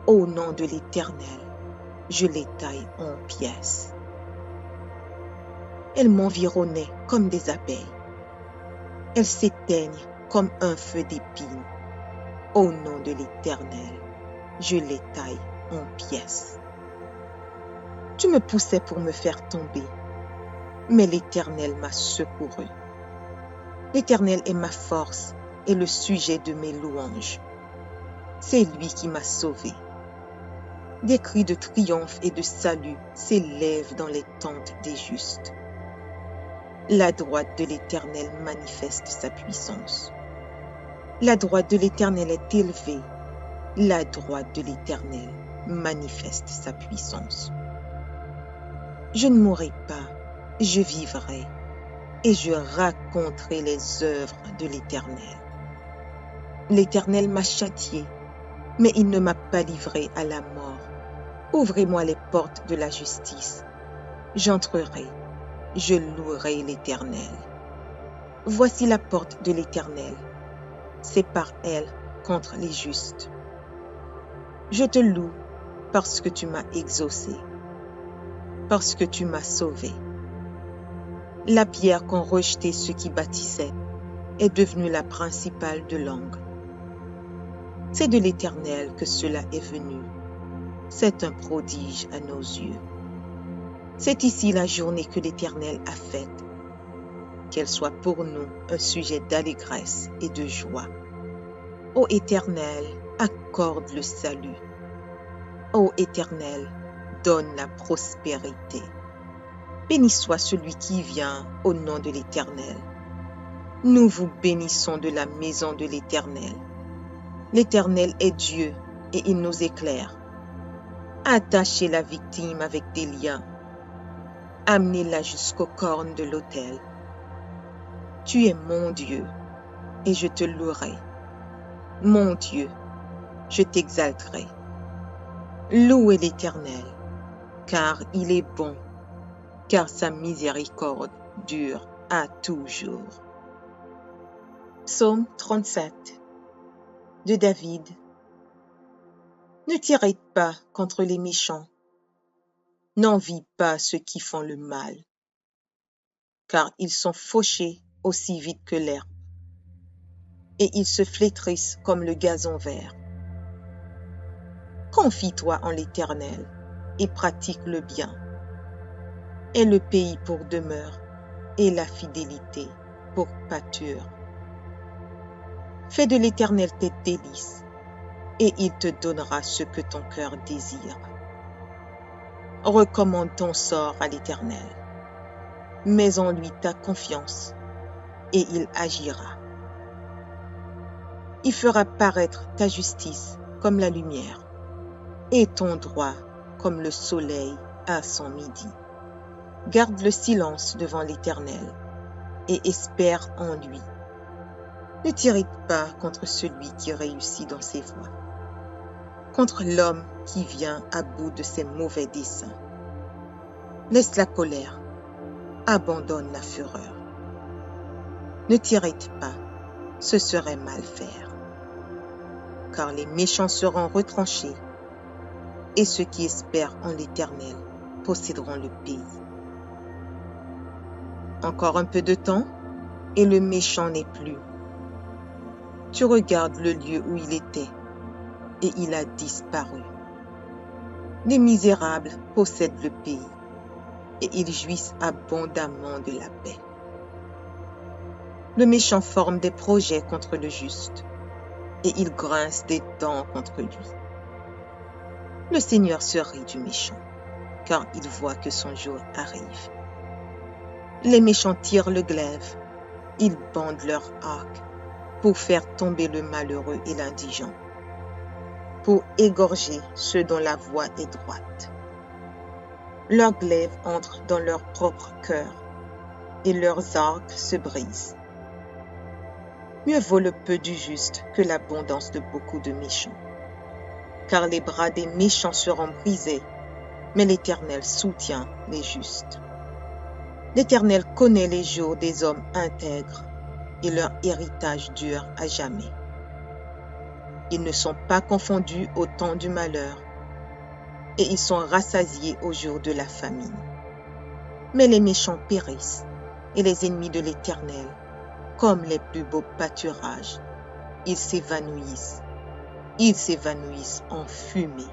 Au nom de l'Éternel, je les taille en pièces. Elles m'environnaient comme des abeilles. Elles s'éteignent comme un feu d'épines. Au nom de l'Éternel, je les taille en pièces. Tu me poussais pour me faire tomber, mais l'Éternel m'a secouru. L'Éternel est ma force et le sujet de mes louanges. C'est lui qui m'a sauvé. Des cris de triomphe et de salut s'élèvent dans les tentes des justes. La droite de l'Éternel manifeste sa puissance. La droite de l'Éternel est élevée. La droite de l'Éternel manifeste sa puissance. Je ne mourrai pas, je vivrai, et je raconterai les œuvres de l'Éternel. L'Éternel m'a châtié, mais il ne m'a pas livré à la mort. Ouvrez-moi les portes de la justice. J'entrerai, je louerai l'Éternel. Voici la porte de l'Éternel. C'est par elle contre les justes. Je te loue parce que tu m'as exaucé, parce que tu m'as sauvé. La pierre qu'ont rejetée ceux qui bâtissaient est devenue la principale de l'angle. C'est de l'Éternel que cela est venu. C'est un prodige à nos yeux. C'est ici la journée que l'Éternel a faite. Qu'elle soit pour nous un sujet d'allégresse et de joie. Ô Éternel, accorde le salut. Ô Éternel, donne la prospérité. Béni soit celui qui vient au nom de l'Éternel. Nous vous bénissons de la maison de l'Éternel. L'Éternel est Dieu et il nous éclaire. Attachez la victime avec des liens. Amenez-la jusqu'aux cornes de l'autel. Tu es mon Dieu et je te louerai. Mon Dieu, je t'exalterai. Louez l'Éternel, car il est bon, car sa miséricorde dure à toujours. Psaume 37 de David. Ne t'irrite pas contre les méchants, n'envie pas ceux qui font le mal, car ils sont fauchés aussi vite que l'herbe, et ils se flétrissent comme le gazon vert. Confie-toi en l'Éternel et pratique le bien. Aie le pays pour demeure et la fidélité pour pâture. Fais de l'Éternel tes délices et il te donnera ce que ton cœur désire. Recommande ton sort à l'Éternel. Mets en lui ta confiance et il agira. Il fera paraître ta justice comme la lumière et ton droit comme le soleil à son midi. Garde le silence devant l'Éternel et espère en lui. Ne t'irrite pas contre celui qui réussit dans ses voies, contre l'homme qui vient à bout de ses mauvais desseins. Laisse la colère, abandonne la fureur. Ne t'irrite pas, ce serait mal faire, car les méchants seront retranchés et ceux qui espèrent en l'Éternel posséderont le pays. Encore un peu de temps et le méchant n'est plus. Tu regardes le lieu où il était et il a disparu. Les misérables possèdent le pays et ils jouissent abondamment de la paix. Le méchant forme des projets contre le juste et il grince des dents contre lui. Le Seigneur se rit du méchant, car il voit que son jour arrive. Les méchants tirent le glaive, ils bandent leur arc pour faire tomber le malheureux et l'indigent, pour égorger ceux dont la voie est droite. Leurs glaives entrent dans leur propre cœur et leurs arcs se brisent. Mieux vaut le peu du juste que l'abondance de beaucoup de méchants, car les bras des méchants seront brisés, mais l'Éternel soutient les justes. L'Éternel connaît les jours des hommes intègres, et leur héritage dure à jamais. Ils ne sont pas confondus au temps du malheur, et ils sont rassasiés au jour de la famine. Mais les méchants périssent, et les ennemis de l'Éternel, comme les plus beaux pâturages, ils s'évanouissent. Ils s'évanouissent en fumée.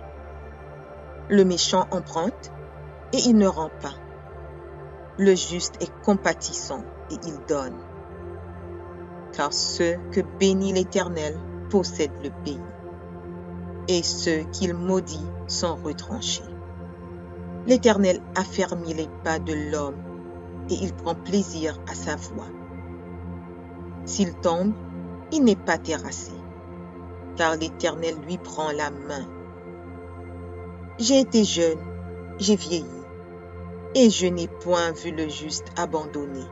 Le méchant emprunte et il ne rend pas. Le juste est compatissant et il donne. Car ceux que bénit l'Éternel possèdent le pays, et ceux qu'il maudit sont retranchés. L'Éternel affermit les pas de l'homme, et il prend plaisir à sa voix. S'il tombe, il n'est pas terrassé, car l'Éternel lui prend la main. J'ai été jeune, j'ai vieilli, et je n'ai point vu le juste abandonné,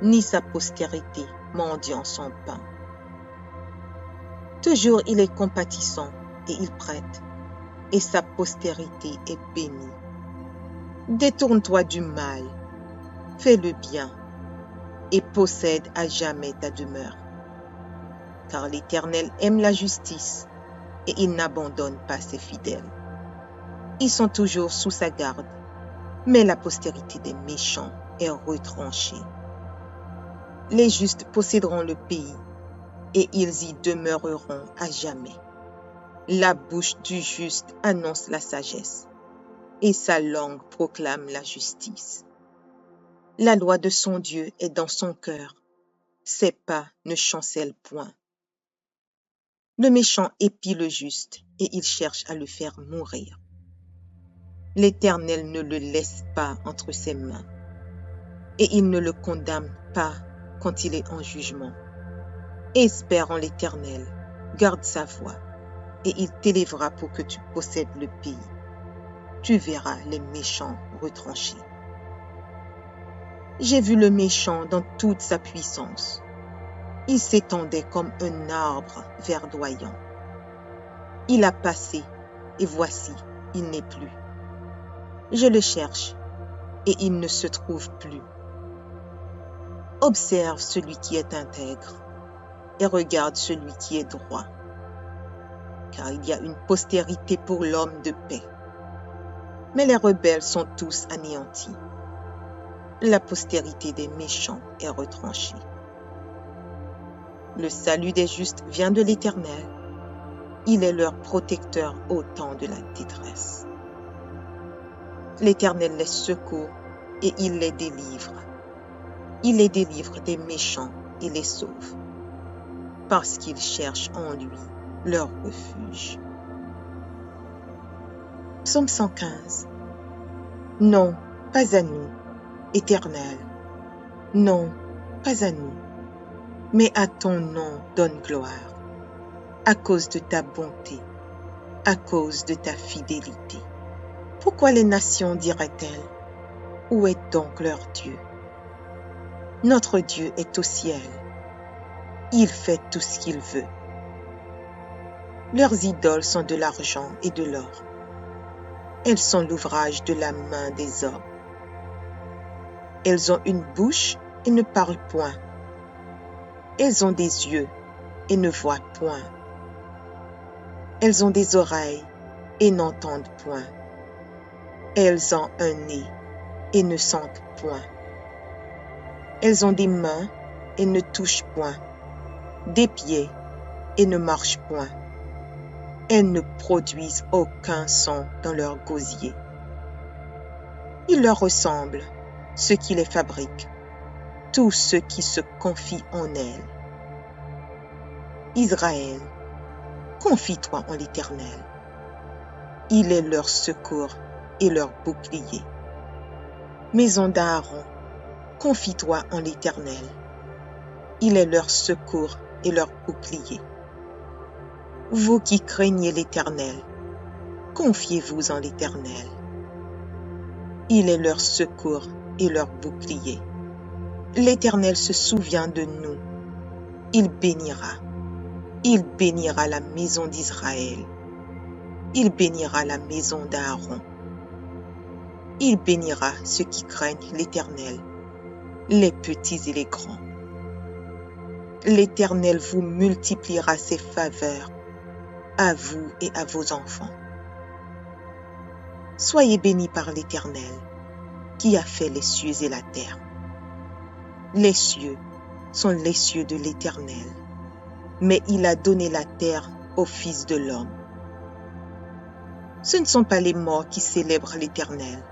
ni sa postérité mendiant son pain. Toujours il est compatissant et il prête, et sa postérité est bénie. Détourne-toi du mal, fais le bien, et possède à jamais ta demeure. Car l'Éternel aime la justice, et il n'abandonne pas ses fidèles. Ils sont toujours sous sa garde, mais la postérité des méchants est retranchée. Les justes posséderont le pays, et ils y demeureront à jamais. La bouche du juste annonce la sagesse, et sa langue proclame la justice. La loi de son Dieu est dans son cœur, ses pas ne chancellent point. Le méchant épie le juste, et il cherche à le faire mourir. L'Éternel ne le laisse pas entre ses mains, et il ne le condamne pas quand il est en jugement. Espère en l'Éternel, garde sa voie, et il t'élèvera pour que tu possèdes le pays. Tu verras les méchants retranchés. J'ai vu le méchant dans toute sa puissance. Il s'étendait comme un arbre verdoyant. Il a passé, et voici, il n'est plus. Je le cherche, et il ne se trouve plus. Observe celui qui est intègre, et regarde celui qui est droit. Car il y a une postérité pour l'homme de paix. Mais les rebelles sont tous anéantis. La postérité des méchants est retranchée. Le salut des justes vient de l'Éternel. Il est leur protecteur au temps de la détresse. L'Éternel les secourt et il les délivre. Il les délivre des méchants et les sauve, parce qu'ils cherchent en lui leur refuge. Psaume 115. Non, pas à nous, Éternel. Non, pas à nous, mais à ton nom donne gloire, à cause de ta bonté, à cause de ta fidélité. Pourquoi les nations diraient-elles, où est donc leur Dieu? Notre Dieu est au ciel. Il fait tout ce qu'il veut. Leurs idoles sont de l'argent et de l'or. Elles sont l'ouvrage de la main des hommes. Elles ont une bouche et ne parlent point. Elles ont des yeux et ne voient point. Elles ont des oreilles et n'entendent point. Elles ont un nez et ne sentent point. Elles ont des mains et ne touchent point, des pieds et ne marchent point. Elles ne produisent aucun son dans leur gosier. Il leur ressemble, ceux qui les fabriquent, tous ceux qui se confient en elles. Israël, confie-toi en l'Éternel. Il est leur secours et leur bouclier. Maison d'Aaron, confie-toi en l'Éternel. Il est leur secours et leur bouclier. Vous qui craignez l'Éternel, confiez-vous en l'Éternel. Il est leur secours et leur bouclier. L'Éternel se souvient de nous. Il bénira la maison d'Israël. Il bénira la maison d'Aaron. Il bénira ceux qui craignent l'Éternel, les petits et les grands. L'Éternel vous multipliera ses faveurs, à vous et à vos enfants. Soyez bénis par l'Éternel, qui a fait les cieux et la terre. Les cieux sont les cieux de l'Éternel, mais il a donné la terre au Fils de l'homme. Ce ne sont pas les morts qui célèbrent l'Éternel.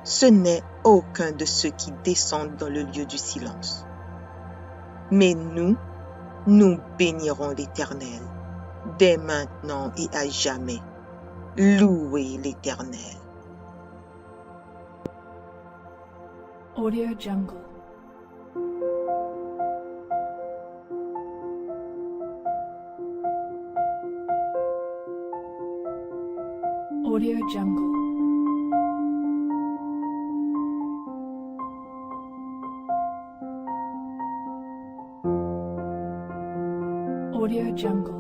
Ce n'est aucun de ceux qui descendent dans le lieu du silence. Mais nous bénirons l'Éternel, dès maintenant et à jamais. Louez l'Éternel. Audio Jungle. Audio Jungle. Audio Jungle.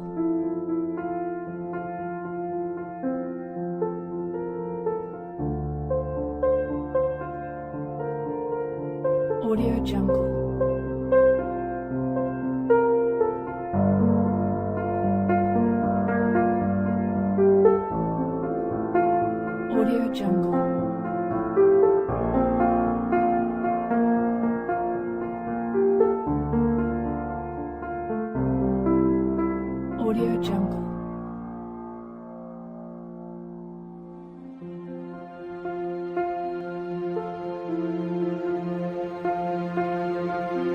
Audio Jungle. Audio Jungle. Audio Jungle. Audio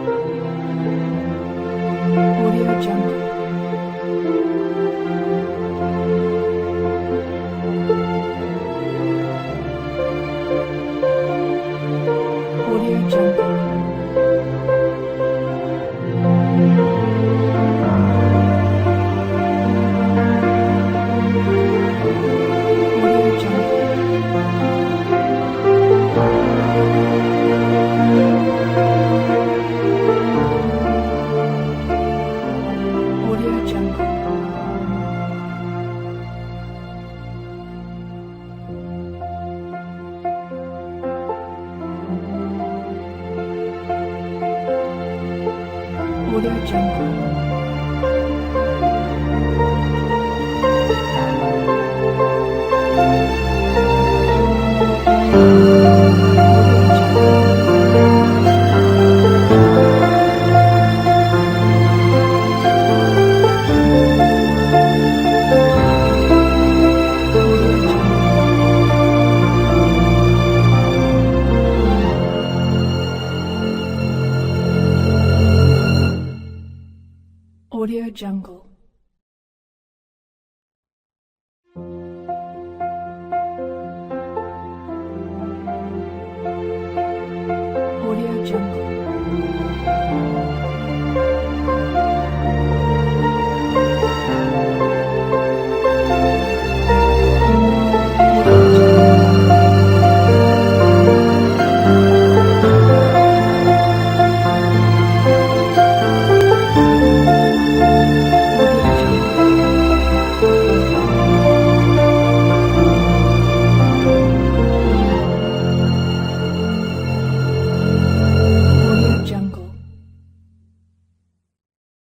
Jungle. Audio Jungle. Audio Jungle. Audio Jungle. Audio Jungle. Audio Jungle.